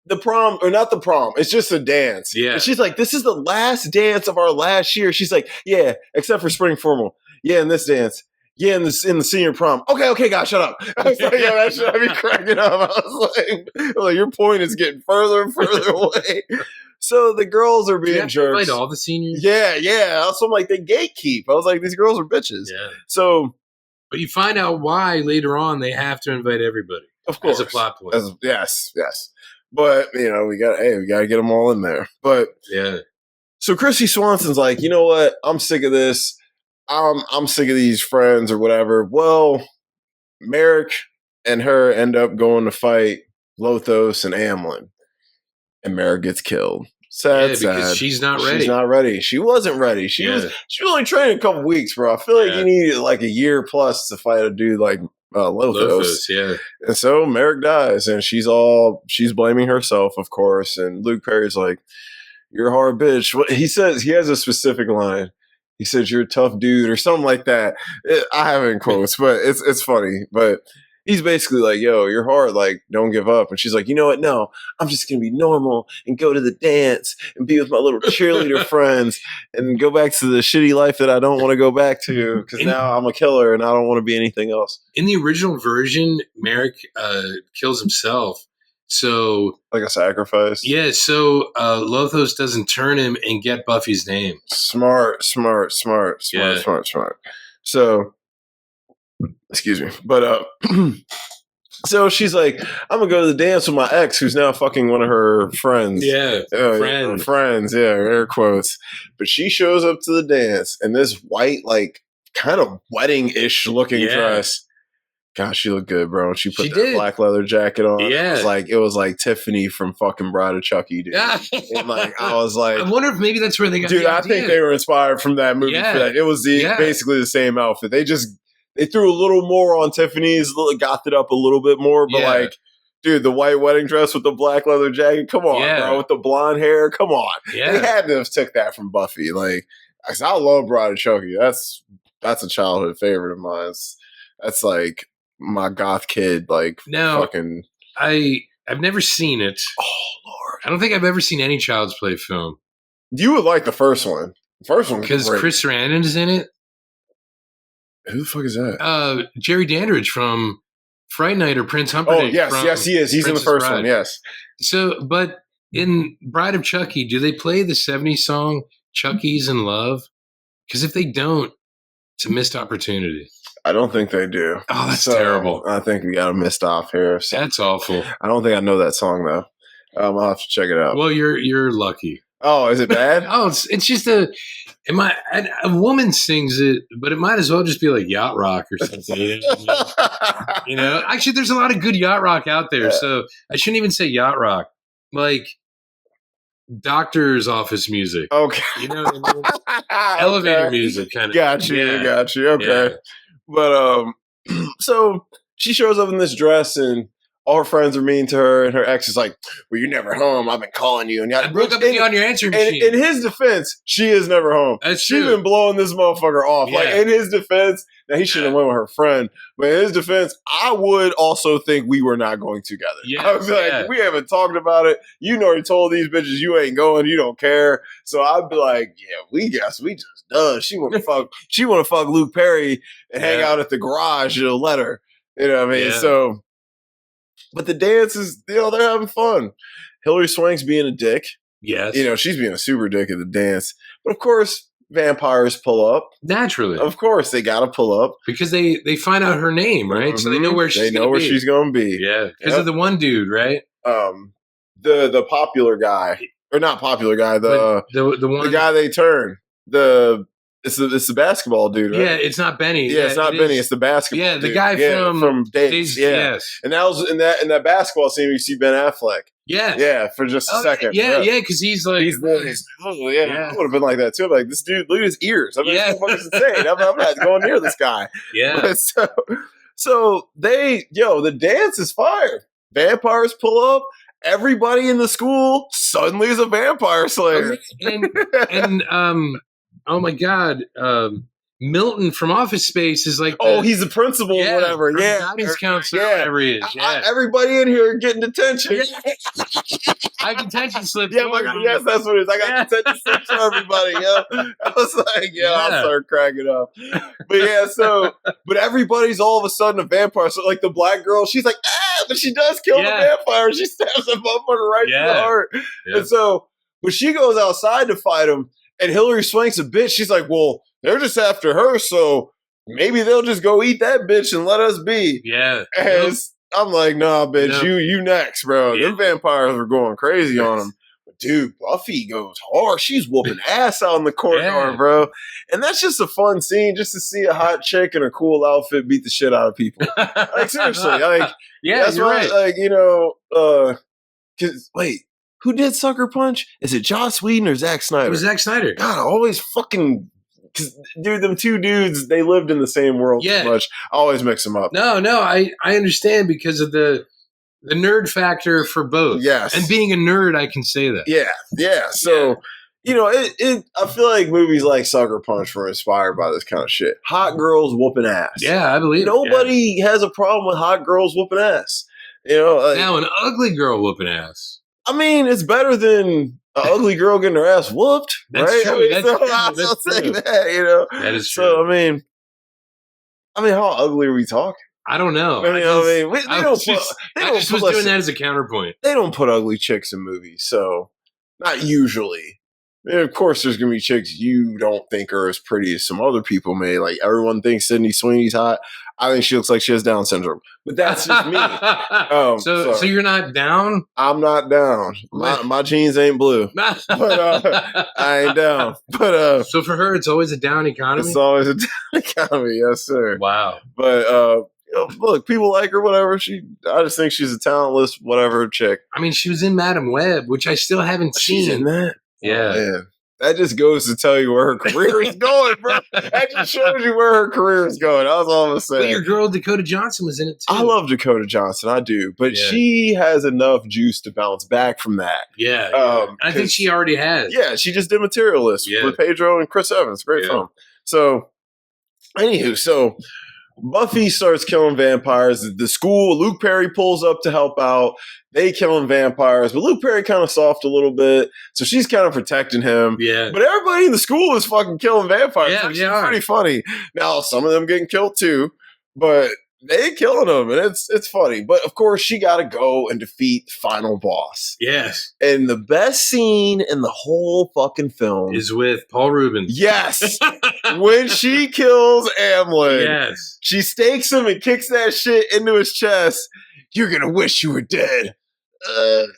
the prom, or not the prom, it's just a dance. Yeah. And she's like, this is the last dance of our last year. She's like, yeah, except for spring formal. Yeah, in this dance. Yeah, in the senior prom. Okay, guys, shut up. I was like, that should I be cracking up. I was like, your point is getting further and further away. So the girls are being jerks. All the seniors? Yeah. So I'm like, they gatekeep. I was like, these girls are bitches. Yeah. So... But you find out why later on they have to invite everybody. Of course. As a plot point. Yes. But, we got to get them all in there. But, yeah. So Chrissy Swanson's like, you know what? I'm sick of this. I'm sick of these friends or whatever. Well, Merrick and her end up going to fight Lothos and Amlin. And Merrick gets killed. Sad, because she's not ready. She's not ready. She wasn't ready. She was only training a couple weeks, bro. I feel like you needed like a year plus to fight a dude like Lothos. Yeah. And so Merrick dies, and she's blaming herself, of course. And Luke Perry's like, "You're a hard bitch." He says, he has a specific line. He says, "You're a tough dude," or something like that. I have it in quotes, but it's funny. But he's basically like, "Yo, you're hard. Like, don't give up." And she's like, "You know what? No, I'm just going to be normal and go to the dance and be with my little cheerleader friends and go back to the shitty life that I don't want to go back to because now I'm a killer and I don't want to be anything else." In the original version, Merrick kills himself. So, like a sacrifice. Yeah, so Lothos doesn't turn him and get Buffy's name. Smart. So, excuse me. But so she's like, "I'm gonna go to the dance with my ex, who's now fucking one of her friends." Yeah, friends. Yeah, air quotes. But she shows up to the dance in this white, like kind of wedding-ish looking dress. Gosh, she looked good, bro. She put that black leather jacket on. Yeah. It was like Tiffany from fucking Bride of Chucky, dude. Yeah. And I was like, I wonder if maybe that's where they got the idea. I think they were inspired from that movie for that. It was basically the same outfit. They threw a little more on Tiffany's, gothed it up a little bit more, but dude, the white wedding dress with the black leather jacket, come on, bro, with the blonde hair, come on. Yeah. They had to have took that from Buffy. Like, I love Bride of Chucky. That's a childhood favorite of mine. That's like my goth kid, fucking. I've never seen it. Oh Lord! I don't think I've ever seen any Child's Play film. You would like the first one. The first one because Chris Sarandon is in it. Who the fuck is that? Jerry Dandridge from Fright Night or Prince Humperdinck. Oh yes, he is. He's Princess in the first Bride. One. Yes. So, but in Bride of Chucky, do they play the '70s song "Chucky's in Love"? Because if they don't, it's a missed opportunity. I don't think they do. Oh, that's terrible. I think we got a missed off here. So. That's awful. I don't think I know that song though. I'll have to check it out. Well, you're lucky. Oh, is it bad? Oh, it's just a woman sings it, but it might as well just be like yacht rock or something. You know, actually, there's a lot of good yacht rock out there, so I shouldn't even say yacht rock. Like doctor's office music. Okay, you know what I mean? Elevator music, kind of. Got you. Okay. Yeah. But so she shows up in this dress, and all her friends are mean to her, and her ex is like, "Well, you're never home. I've been calling you." And I broke up with you on your answering machine. In his defense, she is never home. That's true. She's been blowing this motherfucker off. Yeah. Like in his defense, now he shouldn't have went with her friend, but in his defense, I would also think we were not going together. Yes, I would be like, we haven't talked about it. You already told these bitches you ain't going. You don't care. So I'd be like, yeah, we guess we just done. She want to fuck. She want to fuck Luke Perry and hang out at the garage and let her. You know what I mean? Yeah. So. But the dance is, they're having fun. Hilary Swank's being a dick. Yes. She's being a super dick at the dance. But of course, vampires pull up. Naturally. Of course, they got to pull up. Because they find out her name, right? Mm-hmm. So they know where she's going to be. They know where she's going to be. Yeah. Because of the one dude, right? The popular guy. Or not popular guy. The one, the guy they turn. It's the basketball dude, right? Yeah, it's not Benny. Yeah, it's not Benny. It's the basketball. Yeah, the guy from Days. Yeah. Yes. And that was in that basketball scene. You see Ben Affleck. Yeah, yeah, for just a second. Yeah, because he's like, I would have been like that too. I'm like, this dude, look at his ears. I mean, it's insane. I'm not going near this guy. Yeah. But so the dance is fire. Vampires pull up. Everybody in the school suddenly is a vampire slayer. And oh my God, Milton from Office Space is like, he's the principal or whatever. Yeah, guidance counselor, whatever he is. Yeah, everybody in here getting detention. I have detention slips. Yeah, my God, yes, that's what it is. I got detention slips for everybody. I was like, I'll start cracking up. But but everybody's all of a sudden a vampire. So like the black girl, she's like, but she does kill the vampire. She stabs the motherfucker right through the heart. Yeah. And so when she goes outside to fight him. And Hilary Swank's a bitch. She's like, well, they're just after her, so maybe they'll just go eat that bitch and let us be. Yeah. As I'm like, nah, bitch, you next, bro. Yeah. Them vampires are going crazy on him. But dude, Buffy goes hard. She's whooping ass out in the corridor, bro. And that's just a fun scene, just to see a hot chick in a cool outfit beat the shit out of people. Like, seriously, like, that's you're why, right. like, cause wait, who did Sucker Punch? Is it Joss Whedon or Zack Snyder? It was Zack Snyder. God, I always fucking. Cause, dude, them two dudes, they lived in the same world too much. I always mix them up. No, I understand because of the nerd factor for both. Yes. And being a nerd, I can say that. Yeah. So, I feel like movies like Sucker Punch were inspired by this kind of shit. Hot girls whooping ass. Yeah, I believe Nobody has a problem with hot girls whooping ass. Now an ugly girl whooping ass. I mean, it's better than an ugly girl getting her ass whooped, That's right? true. That is true. So, I mean, how ugly are we talking? I don't know. They was doing that as a counterpoint. They don't put ugly chicks in movies, so not usually. And of course, there's gonna be chicks you don't think are as pretty as some other people may. Like everyone thinks Sydney Sweeney's hot. I think she looks like she has Down syndrome, but that's just me. So you're not down? I'm not down. My jeans ain't blue, but I ain't down. But so for her, it's always a down economy. It's always a down economy, yes, sir. Wow. But look, people like her, whatever. I just think she's a talentless, whatever chick. I mean, she was in Madam Web, which I still haven't seen. She's in that? Yeah. Oh, man. That just goes to tell you where her career is going, bro. That just shows you where her career is going. That was all I'm saying. But your girl Dakota Johnson was in it too. I love Dakota Johnson, I do, but she has enough juice to bounce back from that. Yeah, I think she already has. Yeah, she just did Materialist with Pedro and Chris Evans. Great film. So, anywho, Buffy starts killing vampires. The school, Luke Perry pulls up to help out. They killing vampires, but Luke Perry kind of soft a little bit, so she's kind of protecting him. Yeah. But everybody in the school is fucking killing vampires. Yeah, Which is pretty funny. Now, some of them getting killed too, but they killing them, and it's funny. But of course, she got to go and defeat the final boss. Yes. And the best scene in the whole fucking film is with Paul Rubin. Yes. When she kills Amlin. Yes. She stakes him and kicks that shit into his chest. You're gonna wish you were dead. And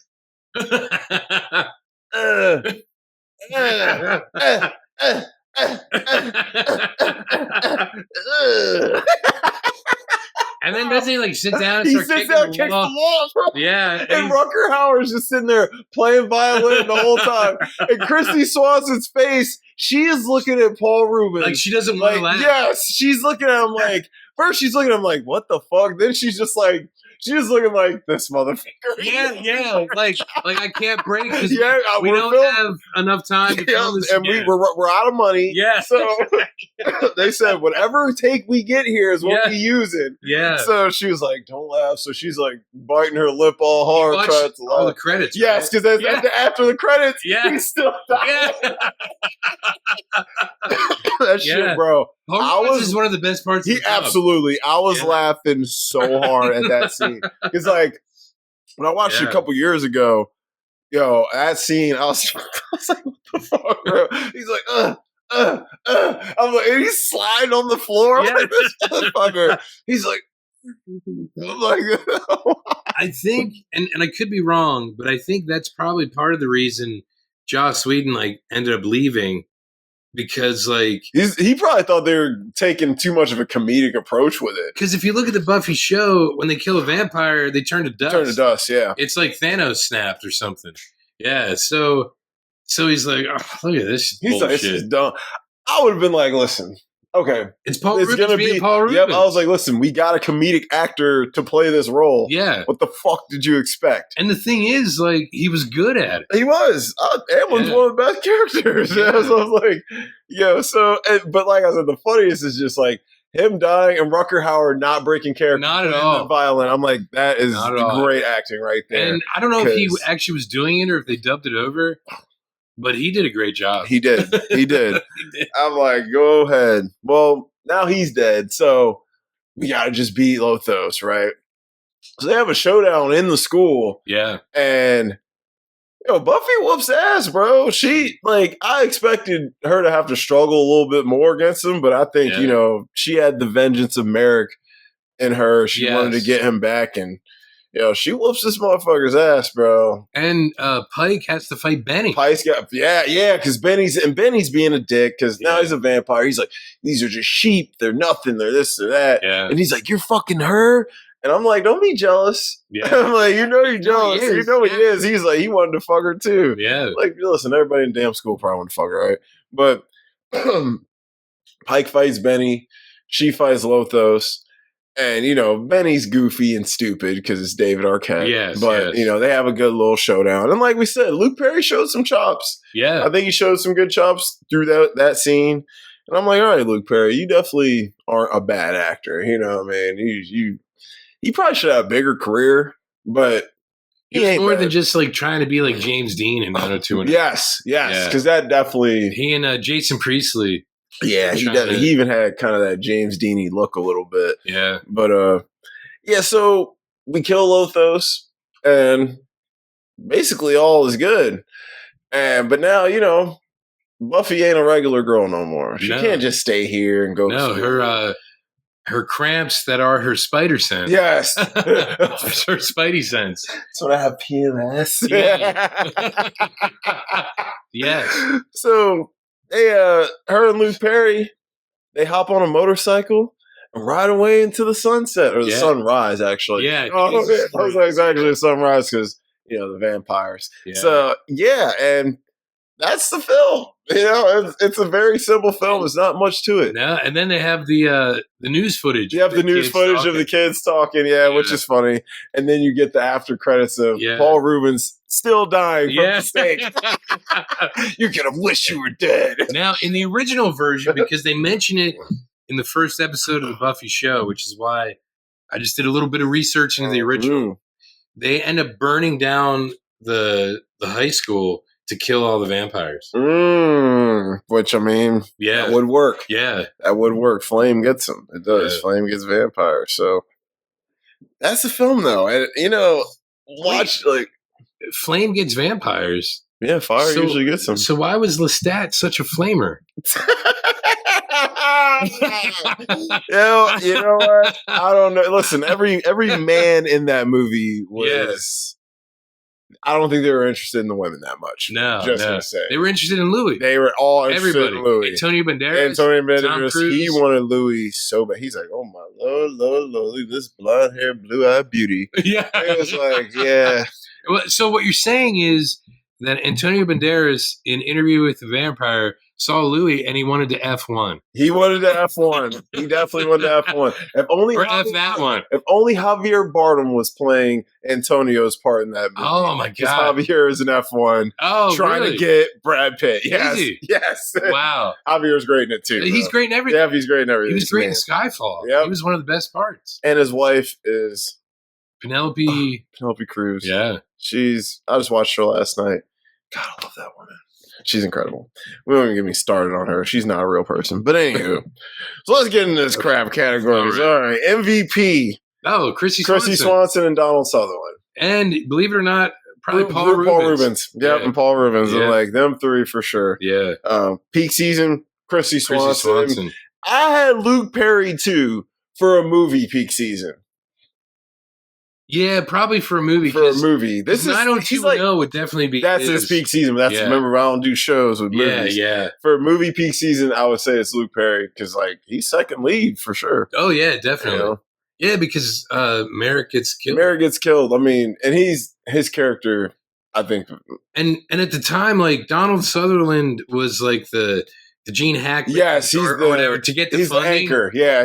then doesn't he sit down and start kicking the wall, bro? Yeah. And Rucker Hauer's just sitting there playing violin the whole time. And Christy Swanson's face, she is looking at Paul Rubin. Like she doesn't want to laugh. Yes, she's looking at him like, first she's looking at him like, what the fuck? Then she's looking like this motherfucker. Yeah. Like I can't break because we don't have enough time to film this. And we're out of money. Yeah. So they said whatever take we get here is what we using. Yeah. So she was like, don't laugh. So she's like biting her lip all hard. Trying to all the credits. Yes, because after the credits, he's still dying. Yeah. That shit, bro. Paul is one of the best parts. Absolutely. I was laughing so hard at that scene. It's like when I watched it a couple years ago, that scene, I was like, what the fuck, bro? He's like, I'm like, and he's sliding on the floor. Yeah. Like, this motherfucker. He's like, I'm like, I think, and I could be wrong, but I think that's probably part of the reason Joss Whedon ended up leaving. Because he probably thought they were taking too much of a comedic approach with it. Because if you look at the Buffy show, when they kill a vampire, they turn to dust. Yeah. It's like Thanos snapped or something. Yeah. So he's like, oh, look at this. He's like, this is dumb. I would have been like, listen, okay, it's Paul Rubin being Paul Rubin. Yep. I was like, listen, we got a comedic actor to play this role. Yeah. What the fuck did you expect? And the thing is, he was good at it. He was. Amlin's one of the best characters. Yeah. So I was like, but like I said, the funniest is just him dying and Rucker Hauer not breaking character. Not at all. Violent. I'm like, that is great acting right there. And I don't know if he actually was doing it or if they dubbed it over. But he did a great job. He did. He did. I'm like, go ahead. Well, now he's dead, so we got to just beat Lothos, right? So they have a showdown in the school. Yeah. And Yo, Buffy whoops ass, bro. She I expected her to have to struggle a little bit more against him, but I think she had the vengeance of Merrick in her. She wanted to get him back, and she whoops this motherfucker's ass, bro. And Pike has to fight Benny. Pike's got because Benny's being a dick because now he's a vampire. He's like, these are just sheep. They're nothing. They're this or that. Yeah. And he's like, you're fucking her. And I'm like, don't be jealous. Yeah. I'm like, you're jealous. He is. He's like, he wanted to fuck her too. Yeah. Like, listen, everybody in damn school probably wanted to fuck her, right? But Pike fights Benny. She fights Lothos. And, Benny's goofy and stupid because it's David Arquette. Yes. But, they have a good little showdown. And like we said, Luke Perry showed some chops. Yeah. I think he showed some good chops through that scene. And I'm like, all right, Luke Perry, you definitely aren't a bad actor. Man, he probably should have a bigger career, but he ain't more than just like trying to be like James Dean in 90210. Yes, because that definitely he and Jason Priestley. Yeah, he even had kind of that James Dean-y look a little bit. Yeah, but so we kill Lothos, and basically all is good. But now Buffy ain't a regular girl no more. She can't just stay here and go. No, her cramps that are her spider sense. Yes. Her spidey sense. That's what I have PMS. Yeah. Yes. So her and Luke Perry, they hop on a motorcycle and ride away into the sunset. Or the sunrise, actually. Yeah. I was like, it's actually the sunrise because, the vampires. Yeah. So, and that's the film. It's a very simple film. There's not much to it. No, and then they have the news footage. You have the news footage of the kids talking, which is funny. And then you get the after credits of Paul Rubens still dying from the stake. You're going to wish you were dead. Now, in the original version, because they mention it in the first episode of the Buffy show, which is why I just did a little bit of research into the original, they end up burning down the high school to kill all the vampires. Which, that would work. Yeah. That would work. Flame gets them. It does. Yeah. Flame gets vampires. So that's the film, though. And, Flame gets vampires. Yeah, fire usually gets them. So why was Lestat such a flamer? You know what? I don't know. Listen, every man in that movie was... I don't think they were interested in the women that much. No, gonna say. They were interested in Louis. They were all interested in Louis. Antonio Banderas, he wanted Louis so bad. He's like, oh my Lord, this blonde hair, blue eyed beauty. Yeah, it was like, yeah. So what you're saying is that Antonio Banderas, in Interview with the Vampire, saw Louis and he wanted to F1. He wanted to F1. He definitely wanted to F1. If only Javier Bardem was playing Antonio's part in that movie. Oh my God. Javier is an F1 trying to get Brad Pitt. Yes. Yes. Wow. Javier's great in it too. He's great in everything. Yeah, he's great in everything. He was great in Skyfall. Yep. He was one of the best parts. And his wife is Penelope Cruz. Yeah. I just watched her last night. God, I love that woman. She's incredible. We don't even get me started on her. She's not a real person. But anywho, so let's get into this crap categories. All right. MVP. Oh, Chrissy Swanson and Donald Sutherland. And believe it or not, probably Paul Rubens. Yep, and Paul Rubens. Yeah. Like them three for sure. Yeah. Peak season, Chrissy Swanson. I had Luke Perry too for a movie peak season. Yeah, probably for a movie. This is 90210 would definitely be. That's his peak season. Remember, I don't do shows with movies. Yeah. For a movie peak season, I would say it's Luke Perry because, he's second lead for sure. Oh yeah, definitely. Yeah, because Merrick gets killed. And his character, I think. And at the time, Donald Sutherland was the Gene Hackman, yes, he's whatever to get the funding. The anchor. Yeah,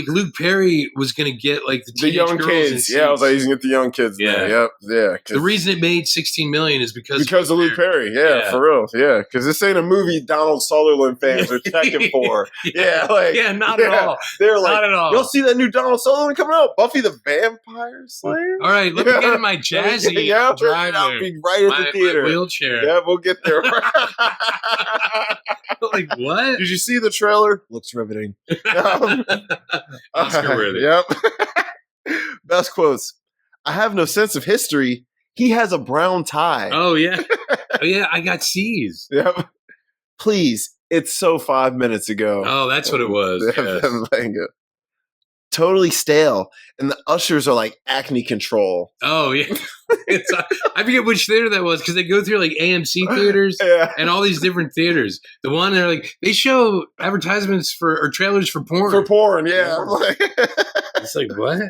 Luke Perry was going to get the young kids. Yeah, I was like, he's going to get the young kids. Yeah, yep, yeah. The reason it made $16 million is because of Luke Perry. Yeah, for real. Yeah, because this ain't a movie Donald Sutherland fans are checking for. Yeah, not at all. They're not at all. You'll see that new Donald Sutherland coming out, Buffy the Vampire Slayer. All right, let me get in my jazzy drive. I'll be right at the theater. My wheelchair. Yeah, we'll get there. What? Did you see the trailer? Looks riveting. Oscar worthy. Yep. Best quotes. I have no sense of history. He has a brown tie. Oh yeah, I got C's. Yep. Please, it's so 5 minutes ago. Oh, that's what it was. Yes. Totally stale, and the ushers are like acne control. Oh yeah, I forget which theater that was because they go through like AMC theaters and all these different theaters. The one they're like they show advertisements for or trailers for porn. For porn, yeah. It's like what?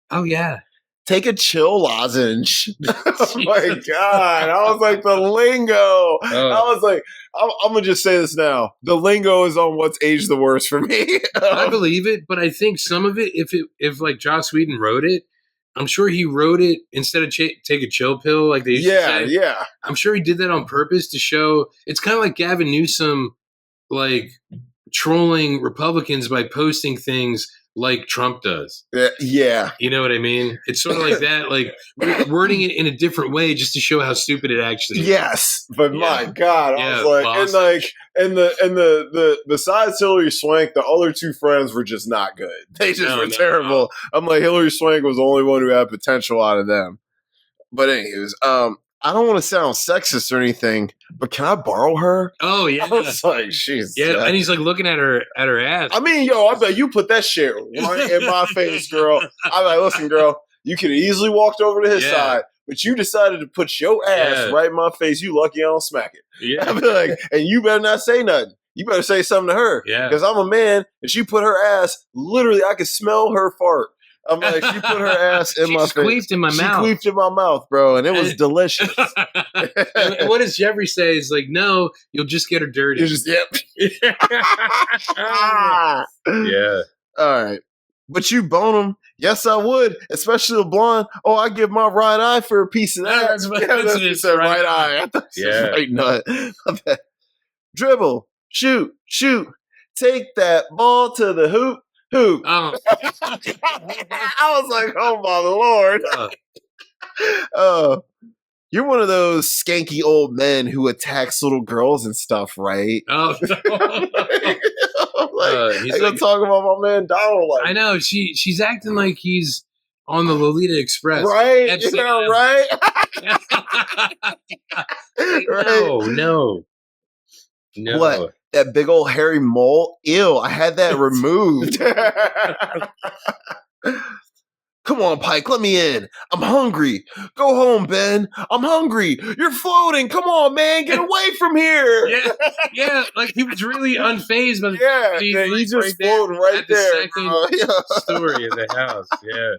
Oh yeah. Take a chill lozenge. Oh my God. I was like, the lingo. I was like, I'm going to just say this now. The lingo is on what's aged the worst for me. I believe it, but I think some of it, if like Joss Whedon wrote it, I'm sure he wrote it instead of take a chill pill like they used to say. Yeah. I'm sure he did that on purpose to show. It's kind of like Gavin Newsom, like trolling Republicans by posting things like Trump does. Yeah. You know what I mean? It's sort of like that, like wording it in a different way just to show how stupid it actually is. Yes. But my God, I was like, and the besides Hillary Swank, the other two friends were just not good. They just were terrible. No. I'm like, Hillary Swank was the only one who had potential out of them. But anyways, I don't want to sound sexist or anything, but can I borrow her? Oh yeah, I was like, she's and he's like looking at her ass. I mean, I bet you put that shit right in my face, girl. I'm like, listen, girl, you could have easily walked over to his side, but you decided to put your ass right in my face. You lucky I don't smack it. Yeah, I'd be like, and you better not say nothing. You better say something to her. Yeah, because I'm a man, and she put her ass. Literally, I could smell her fart. I'm like, she put her ass in my face. She queefed in my mouth. She queefed in my mouth, bro, and it was delicious. And what does Jeffrey say? Is like, no, you'll just get her dirty. You just, yep. Yeah. All right. But you bone them. Yes, I would, especially the blonde. Oh, I give my right eye for a piece of that. That's right eye. I thought it was right nut. Dribble, shoot. Take that ball to the hoop. I was like, oh my Lord. You're one of those skanky old men who attacks little girls and stuff, right? Oh, he's gonna talk about my man Donald. Like, I know she's acting like he's on the Lolita Express, right? Right. No. What? That big old hairy mole? Ew, I had that removed. Come on, Pike, let me in. I'm hungry. Go home, Ben. I'm hungry. You're floating. Come on, man. Get away from here. Yeah. Like he was really unfazed by he's just floating right there. The story of the house. Yeah.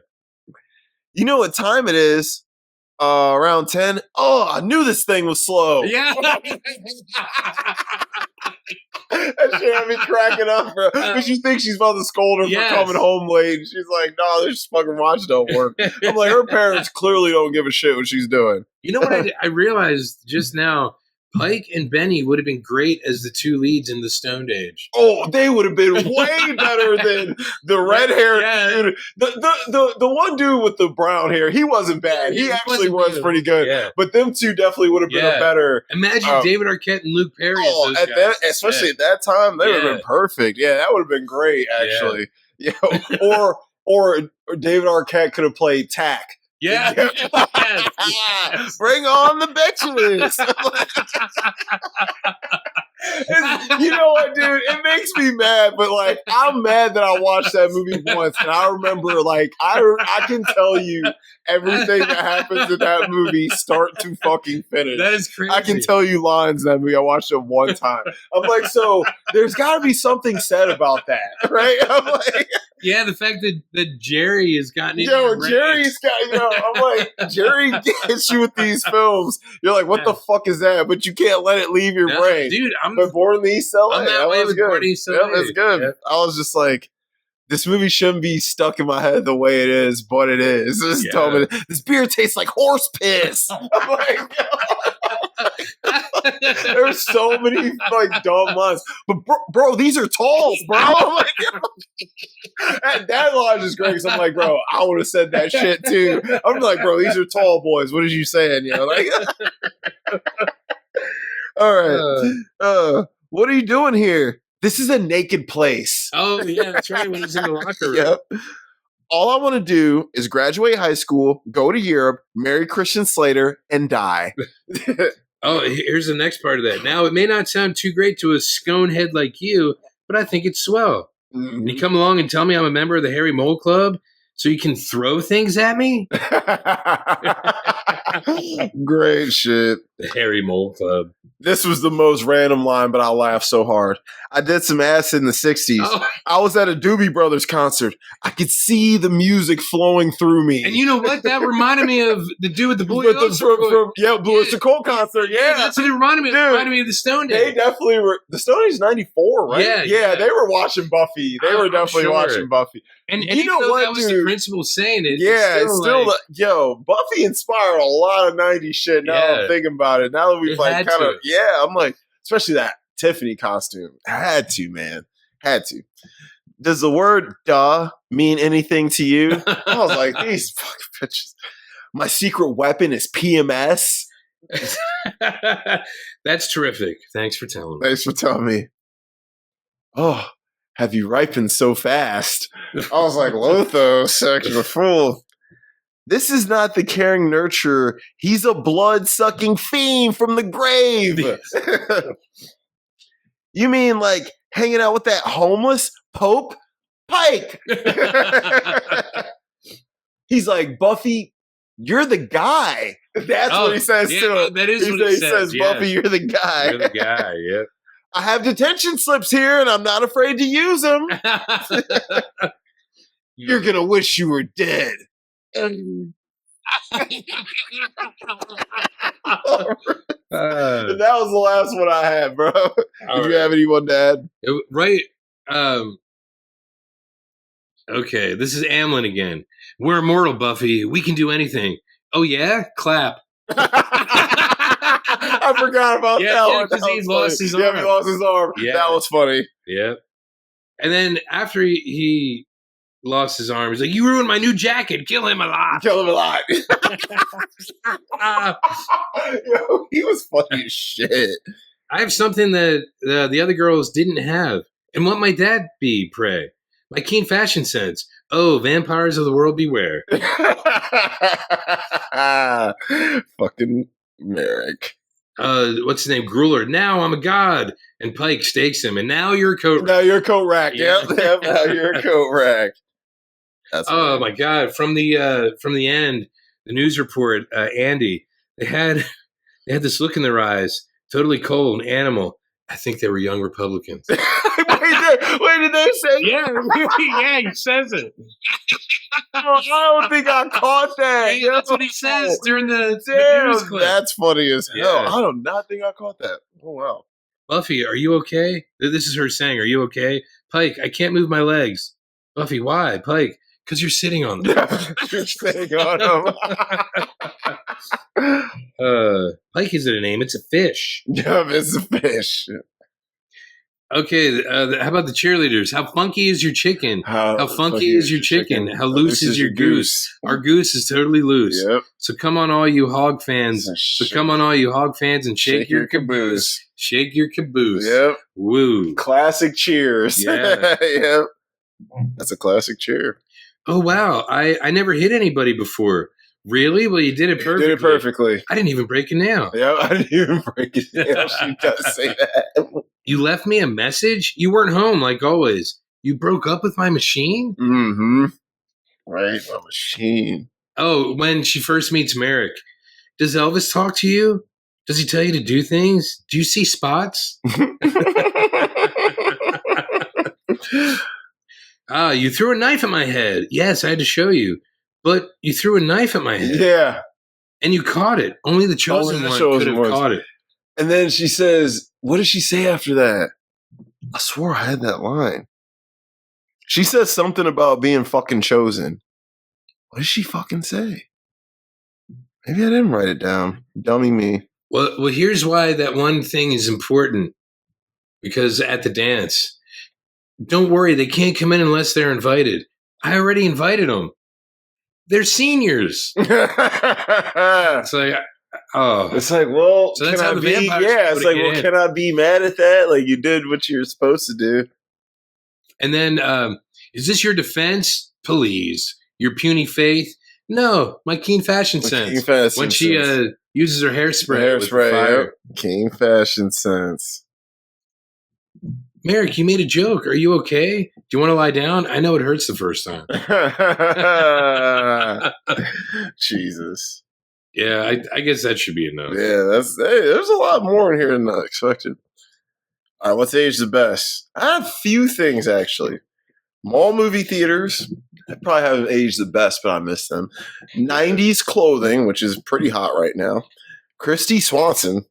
You know what time it is? Around 10. Oh, I knew this thing was slow. Yeah. That shit had me cracking up, bro. Because you think she's about to scold her for coming home late. And she's like, no, this fucking watch don't work. I'm like, her parents clearly don't give a shit what she's doing. You know what I realized just now? Pike and Benny would have been great as the two leads in the Stoned Age. Oh, they would have been way better than the red hair dude. The one dude with the brown hair, he wasn't bad. He actually was pretty good. Yeah. But them two definitely would have been a better. Imagine David Arquette and Luke Perry. Especially at that time, they would have been perfect. Yeah, that would have been great, actually. Yeah. Or David Arquette could have played Tack. Yeah. Bring on the bitches. You know what, dude? It makes me mad, but like I'm mad that I watched that movie once, and I remember like I can tell you everything that happens in that movie, start to fucking finish. That is crazy. I can tell you lines in that movie. I watched it one time. I'm like, so there's got to be something said about that, right? I'm like, yeah, the fact that Jerry has gotten into Jerry's got, I'm like, Jerry gets you with these films. You're like, what the fuck is that? But you can't let it leave your brain. Dude, but Born in the East LA. I'm that way with Born in the East LA. Yeah, that's good. Yeah. I was just like, this movie shouldn't be stuck in my head the way it is, but it is. This, dumb. This beer tastes like horse piss. I'm like, there's so many like dumb lines. But bro, these are talls, bro. That line is great because I'm like, bro, I would have said that shit too. I'm like, bro, these are tall boys. What are you saying? You know, like. All right. What are you doing here? This is a naked place. Oh, yeah, that's right. When he's in the locker room. Yep. all I want to do is graduate high school, go to Europe, marry Christian Slater, and die. Oh, here's the next part of that. Now, it may not sound too great to a scone head like you, but I think it's swell. And you come along and tell me I'm a member of the Harry Mole Club so you can throw things at me? Great shit. The Harry Mole Club. This was the most random line, but I laughed so hard. I did some acid in the 60s. Oh. I was at a Doobie Brothers concert. I could see the music flowing through me. And you know what? That reminded me of the dude with the Blue Blue Oyster Cult concert. Yeah, that's what it reminded me of. It reminded me of the Stone Days. They definitely were. The Stone Days 94, right? Yeah, they were watching Buffy. They were definitely watching Buffy. And you know what, that was the principal saying it. Yeah, it's still Buffy inspired a lot of 90s shit. Now I'm thinking about it. Now that we've like kind of, I'm like, especially that Tiffany costume. Had to, man. Had to. Does the word duh mean anything to you? I was like, these fucking bitches. My secret weapon is PMS. That's terrific. Thanks for telling me. Thanks for telling me. Oh, have you ripened so fast? I was like, Lothos, sexual fool. This is not the caring nurturer. He's a blood-sucking fiend from the grave. You mean like hanging out with that homeless Pope Pike? He's like, Buffy, you're the guy. That's what he says to him. That is what he says. Buffy, you're the guy. You're the guy, yep. I have detention slips here, and I'm not afraid to use them. You're going to wish you were dead. And that was the last one I had, bro. Did you have anyone to add? Right. Okay, this is Amlin again. We're immortal, Buffy. We can do anything. Oh, yeah? Clap. I forgot about that one. Because he lost his arm. Yeah, he lost his arm. Yeah. That was funny. Yeah. And then after he lost his arm, he's like, you ruined my new jacket. Kill him a lot. Kill him a lot. Yo, he was funny as shit. I have something that the other girls didn't have. And what might that be, pray? My keen fashion sense. Oh, vampires of the world beware. Fucking Merrick. What's his name? Grueller. Now I'm a god. And Pike stakes him. And now you're a coat rack. Now you're a coat rack. Yep. Now you're a coat rack. That's funny. My God. From the end, the news report, Andy, they had this look in their eyes, totally cold, animal. I think they were young Republicans. Wait, did they say? Yeah, he says it. I don't think I caught that. Yeah, that's what he says during the news clip. That's funny as hell. Yeah. I do not think I caught that. Oh, wow. Buffy, are you okay? This is her saying, are you okay? Pike, I can't move my legs. Buffy, why? Pike, because you're sitting on them. You're sitting on them. Pike isn't a name, it's a fish. Yeah, it's a fish. Okay, how about the cheerleaders? How funky is your chicken? How funky is your chicken? How loose is your goose? Our goose is totally loose. Yep. So come on, all you hog fans. Come on, all you hog fans, and shake your caboose. Shake your caboose. Yep. Woo. Classic cheers. Yeah. Yep. That's a classic cheer. Oh, wow. I never hit anybody before. Really? Well, you did it perfectly. You did it perfectly. I didn't even break a nail. Yeah, I didn't even break a nail. She does say that. You left me a message? You weren't home, like always. You broke up with my machine? Mm-hmm. Right, my machine. Oh, when she first meets Merrick. Does Elvis talk to you? Does he tell you to do things? Do you see spots? You threw a knife at my head. Yes, I had to show you. But you threw a knife at my head. Yeah. And you caught it. Only the chosen one could have caught it. And then she says, what does she say after that? I swore I had that line. She says something about being fucking chosen. What does she fucking say? Maybe I didn't write it down. Dummy me. Well, here's why that one thing is important. Because at the dance, don't worry, they can't come in unless they're invited. I already invited them. They're seniors. It's like, oh. It's like, well, so that's how the vampires. Yeah, it's like, well, can I be mad at that? Like, you did what you were supposed to do. And then, is this your defense? Please. your puny faith. No, my keen fashion sense. When she uses her hairspray with fire. Yep. Keen fashion sense. Merrick, you made a joke. Are you okay? Do you want to lie down? I know it hurts the first time. Jesus. Yeah, I guess that should be enough. Yeah, there's a lot more in here than I expected. All right, what's age the best? I have a few things, actually. Mall movie theaters, I probably haven't aged the best, but I miss them. 90s clothing, which is pretty hot right now. Christy Swanson.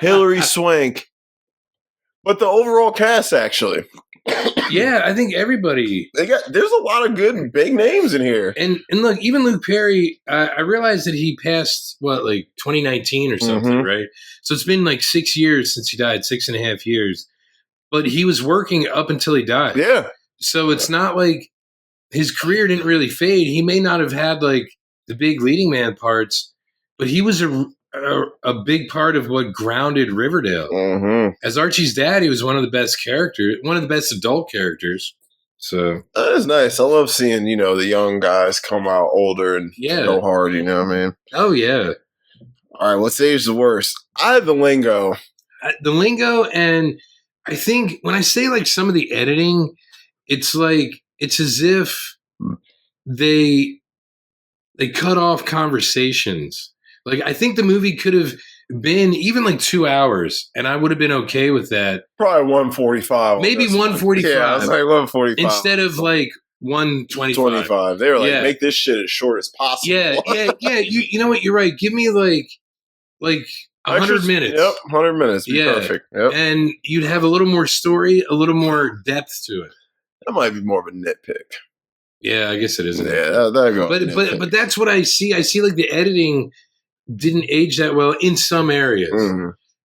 Hilary Swank. But the overall cast, actually. Yeah, I think everybody. There's a lot of good big names in here. And look, even Luke Perry, I realized that he passed, 2019 or something, right? So it's been 6 years since he died, 6.5 years. But he was working up until he died. Yeah. So it's not like his career didn't really fade. He may not have had the big leading man parts, but he was a big part of what grounded Riverdale. Mm-hmm. As Archie's dad, he was one of the best characters, one of the best adult characters. So that is nice. I love seeing, the young guys come out older and go hard, you know what I mean? Oh, yeah. All right, what's age the worst? I have the lingo. And I think when I say some of the editing, it's as if they cut off conversations. I think the movie could have been even 2 hours, and I would have been okay with that. Probably 145. Maybe 145. Yeah, it's 145. Instead of 125. 25. They were make this shit as short as possible. Yeah. You know what? You're right. Give me 100 minutes. Yep, 100 minutes. Be perfect. Yep. And you'd have a little more story, a little more depth to it. That might be more of a nitpick. Yeah, I guess it is. Yeah, there you go. But that's what I see. I see the editing didn't age that well in some areas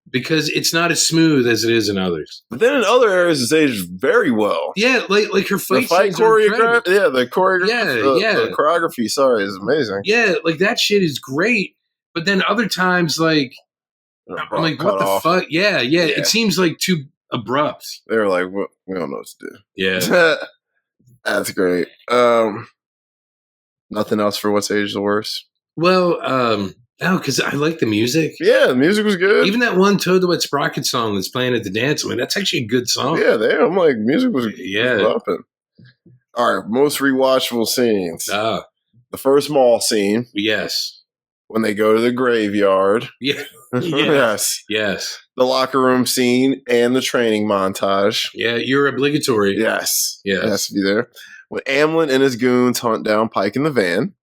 because it's not as smooth as it is in others. But then in other areas, it's aged very well. Yeah, like her fight choreography. Yeah, the choreography. The choreography. Sorry, is amazing. Yeah, that shit is great. But then other times, I'm what the fuck? Yeah. It seems too abrupt. They were like, we don't know what to do. Yeah. That's great. Nothing else for what's age the worst? Well, no, because I like the music. Yeah, the music was good. Even that one Toad the Wet Sprocket song that's playing at the dance, that's actually a good song. Yeah, I'm music was bumping. All right, most rewatchable scenes. The first mall scene. Yes. When they go to the graveyard. Yeah. Yes. The locker room scene and the training montage. Yeah, you're obligatory. Yes. It has to be there. When Amlin and his goons hunt down Pike in the van.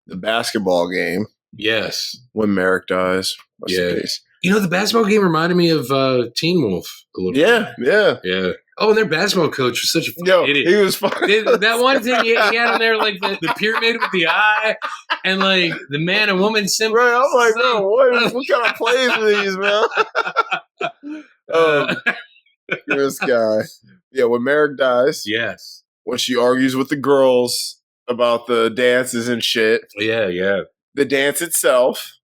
The basketball game. Yes. When Merrick dies. The basketball game reminded me of Teen Wolf a little bit. Yeah. Oh, and their basketball coach was such a idiot. He was fucking. That one thing he had on there, the pyramid with the eye, and the man and woman symbol. Right, I'm like, bro, what kind of plays are these, man? This guy. Yeah, when Merrick dies. Yes. When she argues with the girls about the dances and shit. Yeah. The dance itself.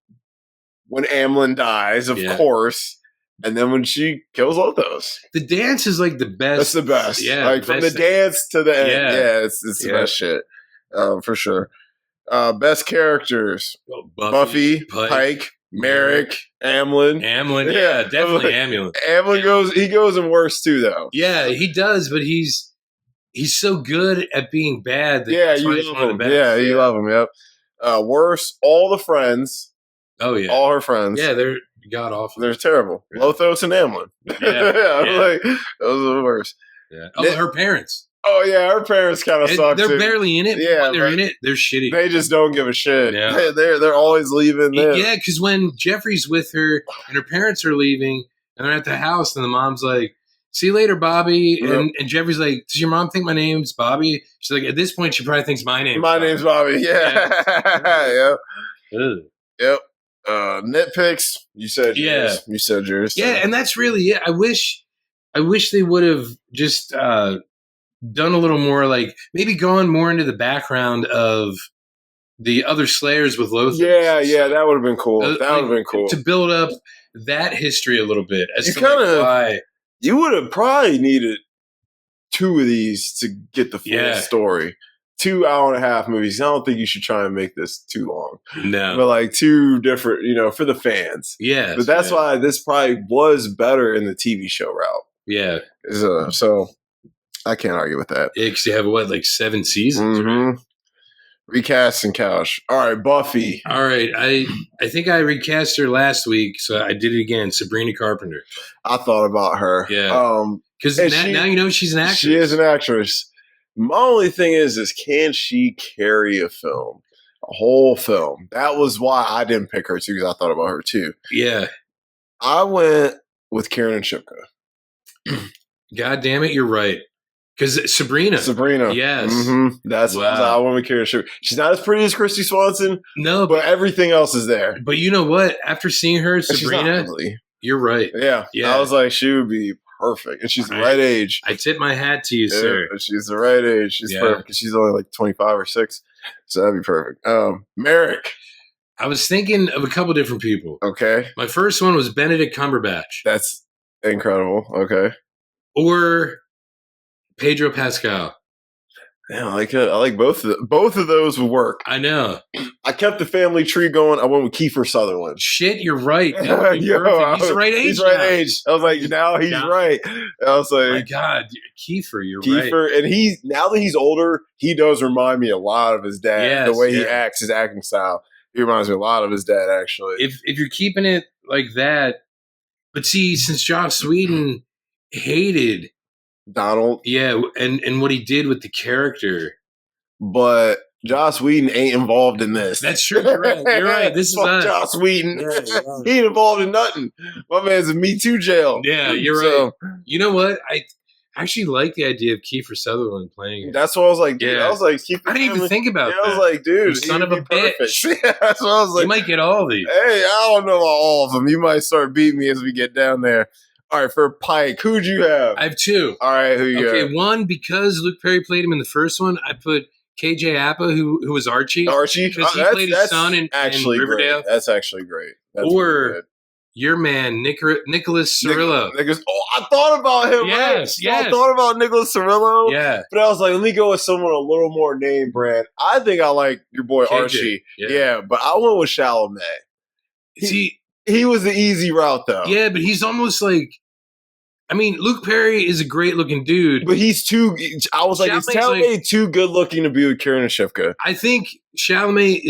When Amlin dies, of course. And then when she kills Lothos. The dance is the best. That's the best. Yeah. From the dance to the end. Yeah, it's the best shit. For sure. Best characters. Buffy, Pike, Merrick, Amlin. Yeah, definitely Amlin. Amlin goes in worse too, though. Yeah, he does, but he's so good at being bad. That you love him. Yeah, you love him. Yep. Worse, all the friends. Oh yeah, all her friends. Yeah, they're god awful. They're terrible. Yeah. Lothos and Amlin. Yeah. Those are the worst. Yeah. Oh, her parents. Oh yeah, her parents kind of suck. They're barely in it. Yeah, when they're in it. They're shitty. They just don't give a shit. Yeah. They're always leaving. Yeah, because when Jeffrey's with her and her parents are leaving and they're at the house, and the mom's like, "See you later, Bobby." And Jeffrey's like, "Does your mom think my name's Bobby?" She's like, "At this point, she probably thinks my name's Bobby." Yeah. Yep. Nitpicks. You said yours. You said yours. So. Yeah, and that's really it. I wish they would have just done a little more, maybe gone more into the background of the other Slayers with Lothar. Yeah, that would have been cool. That would have been cool to build up that history a little bit. As why you would have probably needed 2 of these to get the full story. 2.5 hour movies. I don't think you should try and make this too long. No. But like 2 different, for the fans. Yes. But that's why this probably was better in the TV show route. Yeah. So I can't argue with that. Yeah, because you have, what, like 7 seasons? Mm-hmm. Recast and couch. All right, Buffy. All right. I think I recast her last week, so I did it again. Sabrina Carpenter. I thought about her. Yeah. Because now you know she's an actress. She is an actress. My only thing is can she carry a film? A whole film. That was why I didn't pick her too, because I thought about her too. Yeah. I went with Karen Shipka. God damn it, you're right. Because Sabrina. Yes. Mm-hmm. That's why I went with Karen Shipka. She's not as pretty as Christy Swanson. No. But everything else is there. But you know what? After seeing her, Sabrina, you're right. Yeah. I was like, she would be perfect. And she's the right age. I tip my hat to you, sir. She's the right age. She's perfect. She's only like 25 or 6. So that'd be perfect. Merrick. I was thinking of a couple different people. Okay. My first one was Benedict Cumberbatch. That's incredible. Okay. Or Pedro Pascal. Yeah, I like both of those would work. I know. I kept the family tree going. I went with Kiefer Sutherland. Shit, you're right. He's the right age. He's right age. I was like, now he's right. I was like, oh my God, Kiefer, you're right. Kiefer, and now that he's older, he does remind me a lot of his dad. Yes, the way he acts, his acting style. He reminds me a lot of his dad, actually. If you're keeping it like that, but see, since Joss Whedon hated Donald. Yeah, and what he did with the character. But Joss Whedon ain't involved in this. That's true. You're right. You're right. This is us. Joss Whedon. Yeah. He ain't involved in nothing. My man's in Me Too jail. Yeah, you're right. You know what? I actually like the idea of Kiefer Sutherland playing it. That's what I was like, dude. Yeah. I was like, I didn't even think about that. I was like, dude, son of a bitch. That's what I was like. You might get all of these. Hey, I don't know about all of them. You might start beating me as we get down there. All right, for Pike, who'd you have? I have 2. All right, who you got? Okay, one, because Luke Perry played him in the first one, I put KJ Appa, who was Archie. Archie? Because he played his son in Riverdale. Great. That's actually great. That's or your man, Nicholas Cirillo. I thought about him. Yes, right? I thought about Nicholas Cirillo. Yeah. But I was like, let me go with someone a little more name brand. I think I like your boy KJ. Archie. Yeah, but I went with Chalamet. He was the easy route, though. Yeah, but he's almost like, I mean, Luke Perry is a great looking dude. But he's too, I was like, is Chalamet too good looking to be with Karen Shipka? I think Chalamet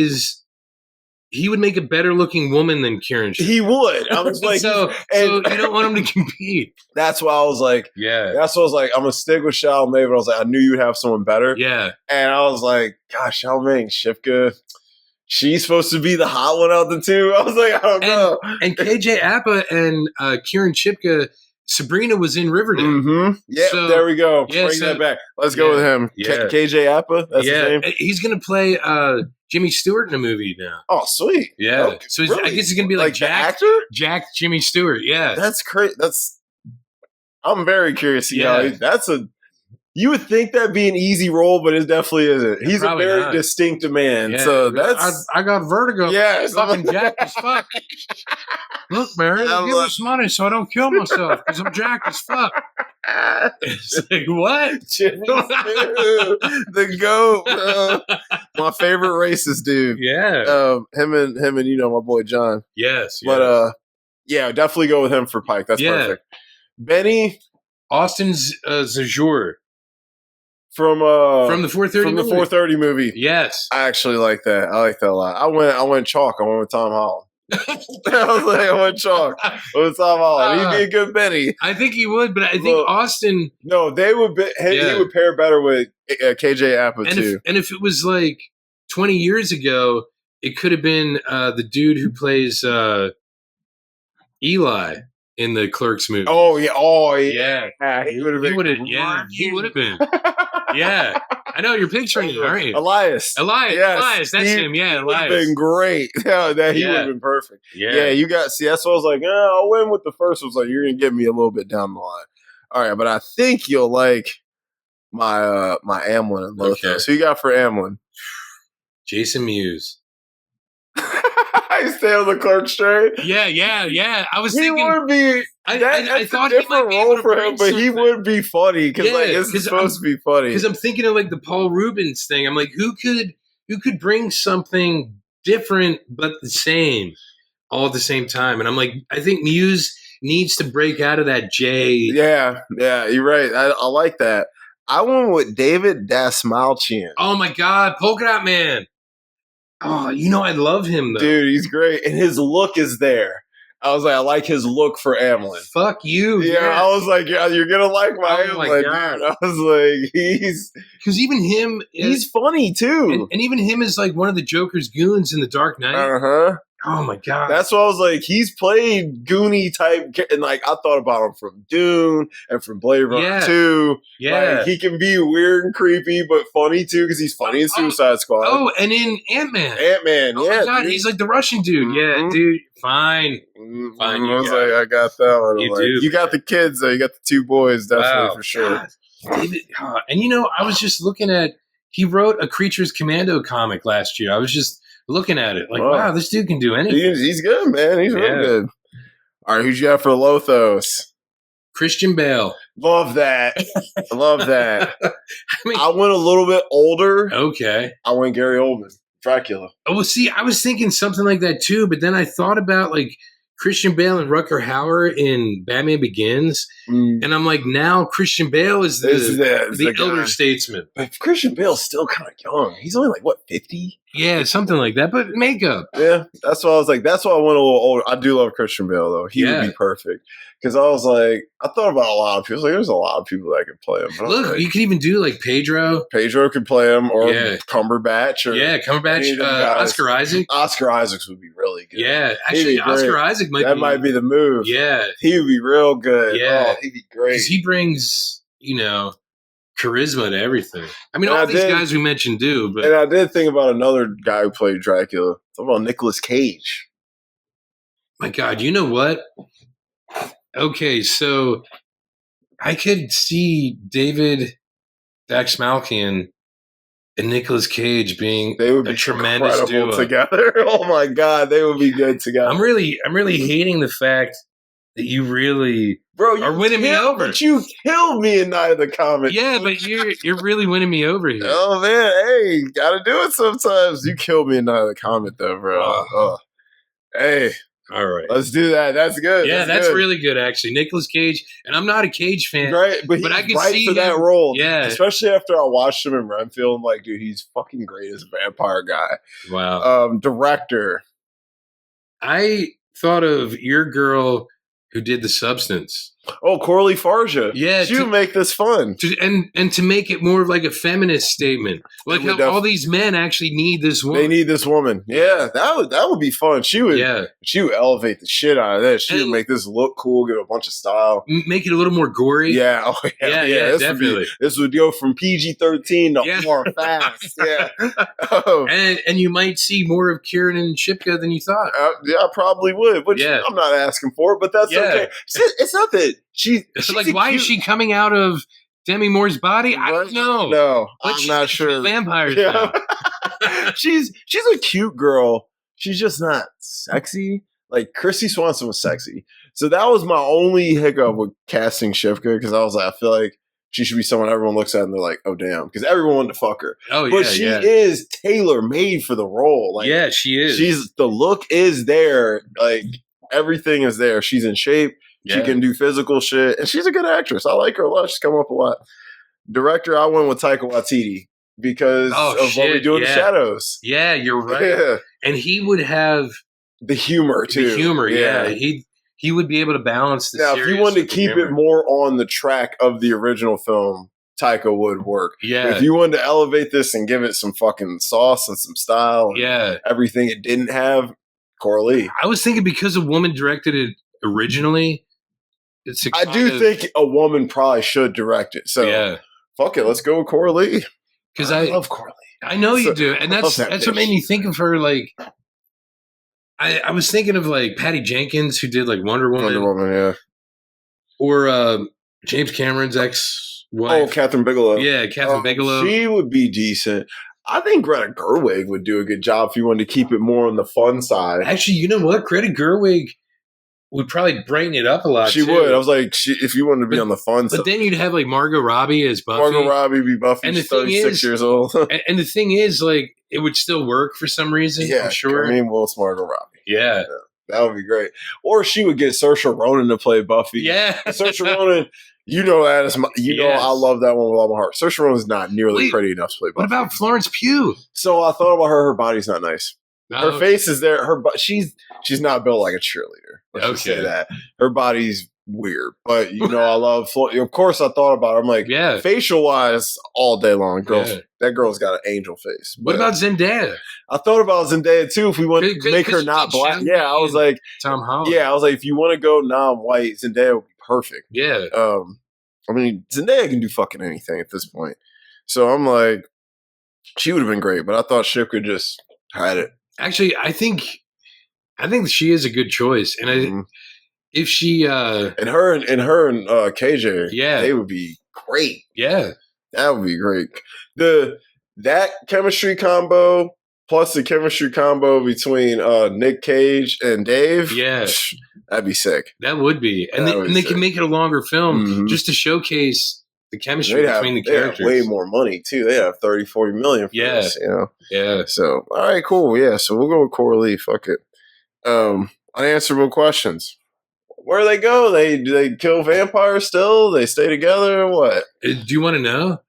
he would make a better looking woman than Karen Shipka. He would. I was like, so you don't want him to compete. That's why I was like, that's why I was like, I'm going to stick with Chalamet, but I was like, I knew you'd have someone better. Yeah. And I was like, gosh, Chalamet and Shipka. She's supposed to be the hot one out the two. I was like, I don't know. And KJ Appa and Kieran Shipka, Sabrina was in Riverdale. Mm-hmm. Yeah, so, there we go. Yeah, bring that back. Let's go with him. Yeah. KJ Appa, that's his name? He's going to play Jimmy Stewart in a movie now. Oh, sweet. Yeah. Okay. So I guess he's going to be like Jack. Actor? Jack Jimmy Stewart, yeah. That's great. I'm very curious to see how you would think that'd be an easy role, but it definitely isn't. He's a very distinct man. Yeah. So I got vertigo. Yeah. Fucking jacked as fuck. Look, Mary, give us money so I don't kill myself because I'm jacked as fuck. It's like, what? The GOAT, bro. My favorite racist dude. Yeah. Him and my boy John. Yes. But definitely go with him for Pike. That's perfect. Benny. Austin Zajur. From the 4:30 from the 4:30 movie. Yes. I actually like that. I like that a lot. I went chalk. I went with Tom Holland. I went chalk with Tom Holland. He'd be a good Benny. I think he would, but I think Austin. No, they would. He would pair better with KJ Appa too. And if it was like 20 years ago, it could have been the dude who plays Eli in the Clerks movie. Oh yeah. He would have been. He would have been. Yeah, I know you're picturing it, aren't you? Elias. Yes. Elias, that's him. Yeah, Elias. Would have been great. Yeah, he would have been perfect. Yeah, you got. See, that's what I was like. I'll win with the first. I was like, you're gonna get me a little bit down the line. All right, but I think you'll like my Amlin and Lothar. Okay. So you got for Amlin? Jason Mewes. I stay on the Clerks train. Yeah. I was thinking. He would be. That's thought a he might different be able role to for bring him, but he something. would be funny because like Yeah, it's 'cause supposed to be funny. Because I'm thinking of like the Paul Rubens thing. I'm like, who could bring something different but the same all at the same time? And I'm like, I think Muse needs to break out of that J. Yeah, you're right. I like that. I went with David Dasmalchian. Oh my God, Polka Dot Man. Oh, I love him though. Dude, he's great, and his look is there. I was like, I like his look for Amlin. Fuck you. Yeah, I was like, yeah, you're gonna like my Oh my Amlin, God. dude. I was like, because even him, he's funny too. and even him is like one of the Joker's goons in the Dark Knight. Uh-huh. Oh my God. That's what I was like. He's played Goonie type, and like I thought about him from Dune and from Blade Runner 2. Yeah. Like, he can be weird and creepy, but funny too because he's funny in Suicide Squad. Oh, and in Ant-Man. Ant-Man, oh yeah. my God, dude. he's like the Russian dude. Yeah, dude. Fine. Fine. I was like, I got that one. You like, do. You got the kids though. You got the two boys, definitely Wow. for sure. God. David, and I was just looking at. He wrote a Creatures Commando comic last year. I was just looking at it, like, wow, this dude can do anything. He's good, man. He's real good. All right, who'd you have for Lothos? Christian Bale. Love that. Love that. mean, I went a little bit older. Okay. I went Gary Oldman, Dracula. Oh, well, see, I was thinking something like that too, but then I thought about like Christian Bale and Rutger Hauer in Batman Begins, and I'm like, now Christian Bale is the elder statesman. But Christian Bale's still kind of young. He's only like, what, 50? Yeah, something like that, but makeup. Yeah, that's why I was like, that's why I went a little older. I do love Christian Bale, though. He would be perfect. Because I was like, I thought about a lot of people. Like, there's a lot of people that could play him. But look, you could even do like Pedro. Pedro could play him, or Cumberbatch. Or Cumberbatch. Oscar Isaac. Oscar Isaacs would be really good. Yeah, actually, Oscar Isaac might be the move. Yeah. He would be real good. Yeah. Oh, he'd be great. Because he brings, charisma to everything. I mean, all these guys we mentioned do. But and I did think about another guy who played Dracula. Talk about Nicolas Cage. My God, you know what? Okay, so I could see David Daxmalkian and Nicolas Cage being a tremendous duo together. Oh my God, they would be good together. I'm really hating the fact that you really are winning me over. But you killed me in Night of the Comet. Yeah, but you're really winning me over here. Oh man, hey, gotta do it sometimes. You killed me in Night of the Comet though, bro. Hey. All right. Let's do that. That's good. Yeah, that's really good, actually. Nicolas Cage, and I'm not a Cage fan. Right, but I can see that role. Yeah. Especially after I watched him in Renfield, I'm like, dude, he's fucking great as a vampire guy. Wow. Director. I thought of your girl who did The Substance. Oh, Coralie Farja. Yeah. She would make this fun. And to make it more of like a feminist statement. Like how all these men actually need this woman. They need this woman. Yeah, that would be fun. She would elevate the shit out of this. She would make this look cool, get a bunch of style. Make it a little more gory. Yeah. Oh, yeah. This definitely. This would go from PG-13 to more fast. Yeah. And you might see more of Kieran and Shipka than you thought. Yeah, I probably would. Which I'm not asking for, but that's okay. It's not that she's like, why is she coming out of Demi Moore's body? I don't know. No, I'm not sure. Vampires. Yeah. she's a cute girl. She's just not sexy. Like Christy Swanson was sexy, so that was my only hiccup with casting Shifka because I was like, I feel like she should be someone everyone looks at and they're like, oh damn, because everyone wanted to fuck her. Oh yeah, but she is tailor made for the role. Like, yeah, she is. The look is there. Like everything is there. She's in shape. She can do physical shit, and she's a good actress. I like her a lot. She's come up a lot. Director, I went with Taika Waititi because of what we do in the shadows. Yeah, you're right. Yeah. And he would have the humor too. The humor, yeah. He would be able to balance the now, if you wanted to keep it more on the track of the original film, Taika would work. Yeah. If you wanted to elevate this and give it some fucking sauce and some style, everything it didn't have, Coralie. I was thinking because a woman directed it originally. I do think a woman probably should direct it. So fuck it, let's go with Coralie. Because I love Coralie. I know you do, and that's what made me think of her. Like, I was thinking of like Patty Jenkins, who did like Wonder Woman. Wonder Woman, yeah. Or James Cameron's ex-wife. Oh, Catherine Bigelow. Yeah, Catherine Bigelow. She would be decent. I think Greta Gerwig would do a good job if you wanted to keep it more on the fun side. Actually, you know what? Greta Gerwig would probably brighten it up a lot. She too. would. I was like, if you wanted to be on the fun but stuff. then you'd have like Margot Robbie as Buffy. Margot Robbie be Buffy. And She's 36 years old. and the thing is, like, it would still work for some reason. Yeah, I'm sure. I mean, well, it's Margot Robbie. Yeah. That would be great. Or she would get Saoirse Ronan to play Buffy. Yeah. Saoirse Ronan, you know that is know I love that one with all my heart. Saoirse Ronan's not nearly pretty enough to play Buffy. What about Florence Pugh? So I thought about her. Her body's not nice. No. Her face is there. She's not built like a cheerleader. Let's just say that. Her body's weird. But, I love Of course, I thought about her. I'm like, facial wise, all day long. That girl's got an angel face. What about Zendaya? I thought about Zendaya too. If we want to make her not black, I was like, Tom Holland. Yeah, I was like, if you want to go non-white, Zendaya would be perfect. Yeah. I mean, Zendaya can do fucking anything at this point. So I'm like, she would have been great, but I thought Ship could just had it. Actually, I think she is a good choice, and if she and her and KJ, they would be great. Yeah, that would be great. That chemistry combo plus the chemistry combo between Nick Cage and Dave, that'd be sick. That would be, and they can make it a longer film just to showcase the chemistry between the characters. They have way more money too. They have 30-40 million for this, Yeah. So all right, cool. Yeah, so we'll go with Coralie. Fuck it. Unanswerable questions. Where do they go? Do they kill vampires still? They stay together or what? Do you want to know?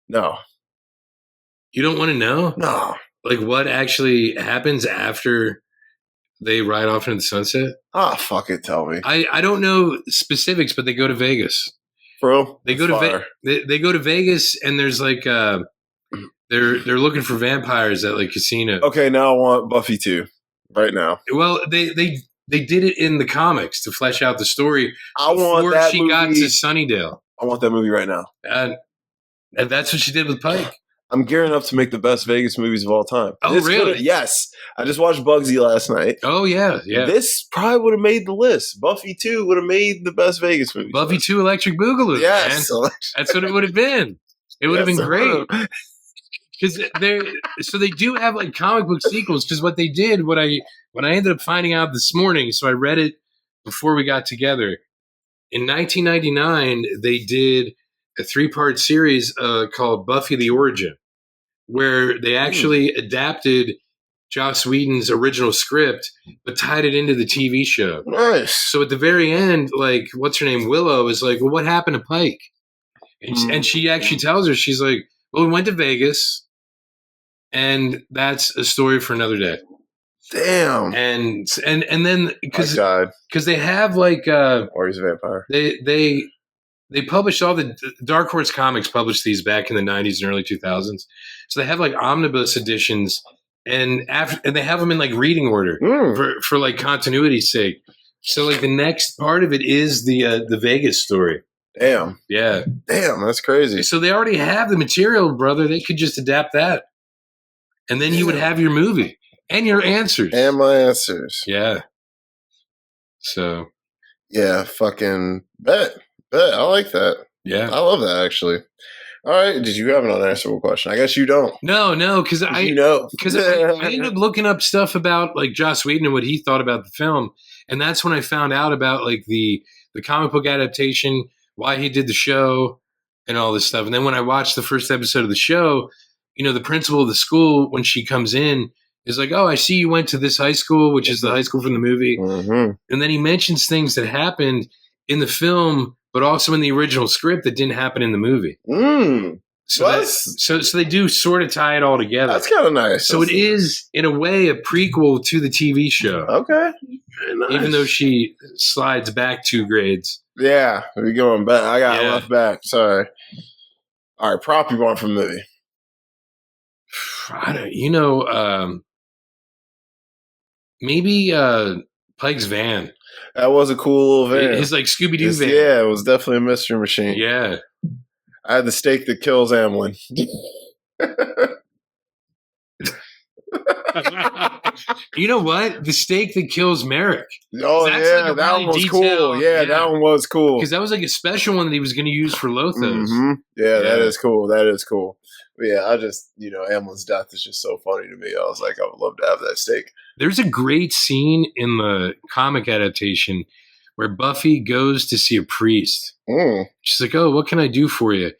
No. You don't want to know? No. Like what actually happens after they ride off into the sunset? Fuck it, tell me. I don't know specifics, but they go to Vegas. Bro, they go to they go to Vegas, and there's like they're looking for vampires at like casino. Okay, now I want Buffy 2 right now. Well, they did it in the comics to flesh out the story. I want that she movie. Got to Sunnydale. I want that movie right now. And that's what she did with Pike. I'm gearing up to make the best Vegas movies of all time. Oh, really? Yes. I just watched Bugsy last night. Oh, yeah. This probably would have made the list. Buffy 2 would have made the best Vegas movies. Buffy 2 Electric Boogaloo. Yes. Man. That's what it would have been. It would have been great. Because they do have like comic book sequels. Because what they did, what I ended up finding out this morning, so I read it before we got together. In 1999, they did a 3-part series called Buffy the Origin, where they actually adapted Joss Whedon's original script, but tied it into the TV show. Nice. So at the very end, like, what's her name? Willow is like, well, what happened to Pike? And she actually tells her, she's like, well, we went to Vegas, and that's a story for another day. Damn. And then because they have like or he's a vampire. They published all the Dark Horse Comics published these back in the 90s and early 2000s. So they have like omnibus editions, and they have them in like reading order for like continuity's sake. So like the next part of it is the Vegas story. Damn. Yeah. Damn, that's crazy. So they already have the material, brother. They could just adapt that, and then you would have your movie and your answers and my answers. Yeah. So. Yeah, fucking bet. I like that. Yeah. I love that, actually. All right. Did you have an unanswerable question? I guess you don't. No, because I ended up looking up stuff about like Joss Whedon and what he thought about the film. And that's when I found out about like the comic book adaptation, why he did the show and all this stuff. And then when I watched the first episode of the show, the principal of the school, when she comes in, is like, oh, I see you went to this high school, which is the high school from the movie. Mm-hmm. And then he mentions things that happened in the film, but also in the original script that didn't happen in the movie. So they do sort of tie it all together. That's kind of nice. So it is, in a way, a prequel to the TV show. Okay. Very nice. Even though she slides back 2 grades. Yeah, we're going back. I got left back. Sorry. All right, prop you want from the movie. Maybe Pike's van. That was a cool little van. His like Scooby-Doo van. Yeah, it was definitely a mystery machine. Yeah. I had the steak that kills Amlin. You know what? The steak that kills Merrick. Oh, yeah, that one was cool. Yeah, that one was cool. Because that was like a special one that he was going to use for Lothos. Mm-hmm. Yeah, that is cool. That is cool. But yeah, I just, Amlin's death is just so funny to me. I was like, I would love to have that steak. There's a great scene in the comic adaptation where Buffy goes to see a priest. She's like, "Oh, what can I do for you?"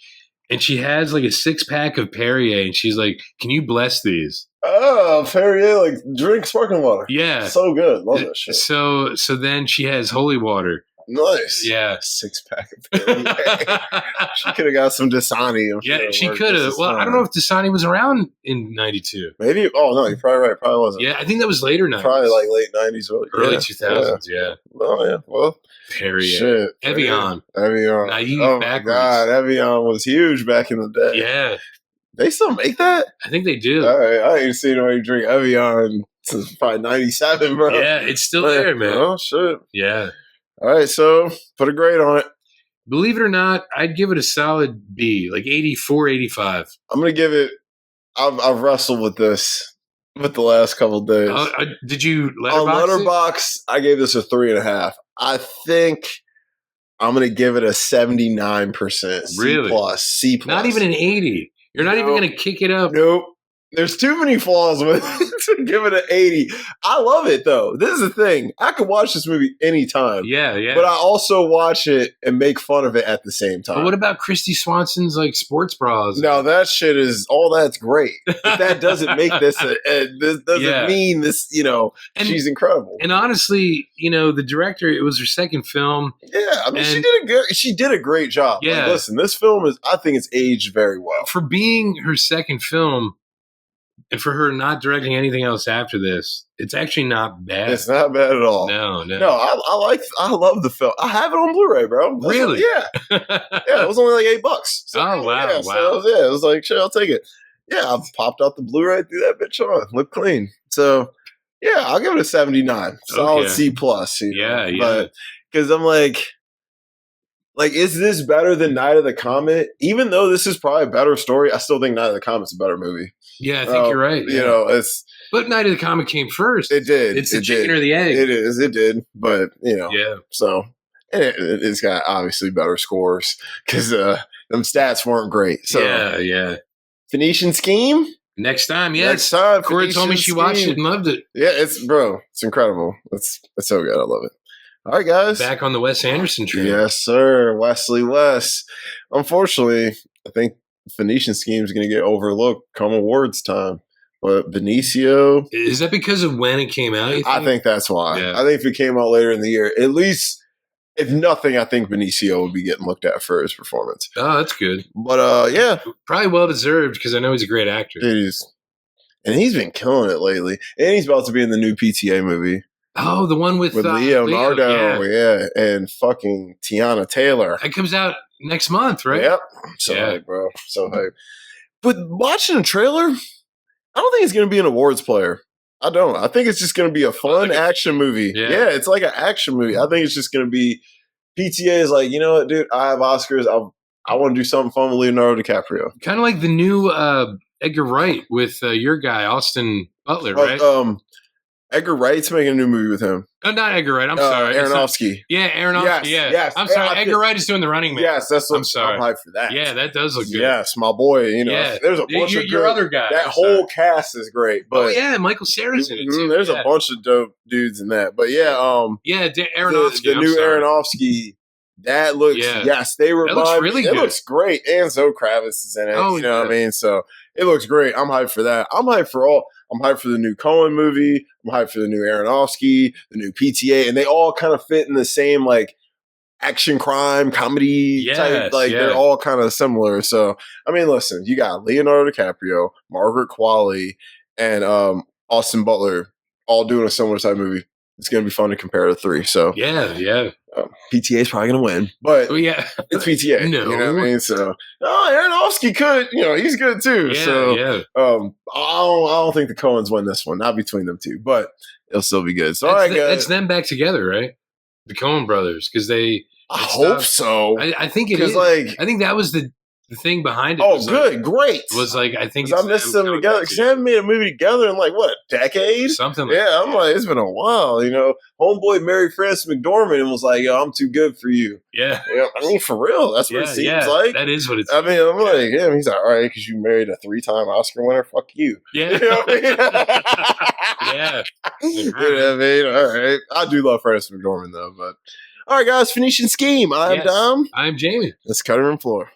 And she has like a 6-pack of Perrier, and she's like, "Can you bless these?" Oh, Perrier, like drink sparkling water. Yeah, so good. Love that shit. So then she has holy water. Nice. Yeah. 6-pack of Perrier. She could have got some Dasani. Yeah, she could have. Well, I don't know if Dasani was around in 92. Maybe. Oh, no, you're probably right. Probably wasn't. Yeah, I think that was later 90s. Probably like late 90s. Early 2000s, yeah. Oh, yeah. Well, Perrier. Shit. Evian. Evian. Naive oh, backwards. My God. Evian was huge back in the day. Yeah. They still make that? I think they do. All right. I ain't seen nobody drink Evian since probably 97, bro. Yeah, it's still there, man. Oh, shit. Yeah. All right, so put a grade on it. Believe it or not, I'd give it a solid B, like 84, 85. I'm going to give it, I've wrestled with this with the last couple of days. Did you on Letterboxd, I gave this a 3.5. I think I'm going to give it a 79%. Really? C+. Not even an 80. You're not even going to kick it up. Nope. There's too many flaws with it to give it an 80. I love it, though. This is the thing. I could watch this movie anytime. Yeah, yeah. But I also watch it and make fun of it at the same time. But what about Christy Swanson's, like, sports bras? No, that shit is, all that's great. But that doesn't make this, this doesn't mean this, she's incredible. And honestly, the director, it was her second film. Yeah, I mean, she did a great job. Yeah. Like, listen, this film I think it's aged very well. For being her second film, and for her not directing anything else after this, it's actually not bad. It's not bad at all. No. No, I love the film. I have it on Blu-ray, bro. Really? Yeah. Yeah, it was only like $8. So, oh, wow. Yeah, wow. So, it was like, sure, I'll take it. Yeah, I popped out the Blu-ray, threw that bitch on. Looked clean. So, yeah, I'll give it a 79. Solid C+. Yeah. But, because I'm like, is this better than Night of the Comet? Even though this is probably a better story, I still think Night of the Comet's a better movie. Yeah, I think you're right. Yeah. But Night of the Comet came first. It did. It's the chicken or the egg. It is. It did. But, Yeah. So, it's got obviously better scores because them stats weren't great. So, yeah. Phoenician Scheme? Next time, yes. Next time. Corey told me she watched it and loved it. Yeah, it's incredible. It's so good. I love it. All right, guys. Back on the Wes Anderson train. Yes, sir. Wesley Wes. Unfortunately, I think Phoenician Scheme is going to get overlooked come awards time. But Benicio. Is that because of when it came out? I think that's why. Yeah. I think if it came out later in the year, at least, if nothing, I think Benicio would be getting looked at for his performance. Oh, that's good. But yeah. Probably well deserved because I know he's a great actor. And he's been killing it lately. And he's about to be in the new PTA movie. Oh, the one with Leonardo, yeah, and fucking Tiana Taylor. That comes out next month, right? Yep. So hype, bro. So hype. But watching the trailer, I don't think it's going to be an awards player. I don't. I think it's just going to be a fun action movie. Yeah, it's like an action movie. I think it's just going to be PTA is like, you know what, dude? I have Oscars. I want to do something fun with Leonardo DiCaprio. Kind of like the new Edgar Wright with your guy Austin Butler, right? Edgar Wright's making a new movie with him. Oh, not Edgar Wright. I'm sorry. Aronofsky. Aronofsky. Yes. I'm sorry. Edgar Wright is doing The Running Man. Yes, that's what I'm sorry. I'm hyped for that. Yeah, that does look good. Yes, my boy. There's a bunch of your other guy. That whole cast is great. But Michael Cera's in it too. There's a bunch of dope dudes in that. But Aronofsky. The new Aronofsky. That looks. Yes, they remind. That looks really good. It looks great, and Zoe Kravitz is in it. Oh, you know what I mean? So it looks great. I'm hyped for that. I'm hyped for the new Coen movie. I'm hyped for the new Aronofsky, the new PTA, and they all kind of fit in the same like action crime comedy type. They're all kind of similar. So I mean, listen, you got Leonardo DiCaprio, Margaret Qualley, and Austin Butler all doing a similar type movie. It's going to be fun to compare the three. So yeah. PTA is probably going to win, but it's PTA. No. You know what I mean? So Aronofsky could, he's good too. I don't think the Coens win this one, not between them two, but it'll still be good. So all right, guys, it's them back together, right? The Coen brothers, because I hope so. I think it is. I think that was the thing behind it. Oh, good, great. Was like I think I missed them together because they haven't made a movie together in like what, a decade? Something. Like I'm like, it's been a while. Homeboy married Frances McDormand and was like, "Yo, I'm too good for you." Yeah. I mean, for real, that's what it seems like. That is what it's. I mean, I'm like, he's like, all right, because you married a 3-time Oscar winner. Fuck you. Yeah. You know what I mean? Yeah. You know what I mean? All right. I do love Francis McDormand, though. But all right, guys, Phoenician Scheme. I'm Yes. Dom. I'm Jamie. Let's cut her in floor.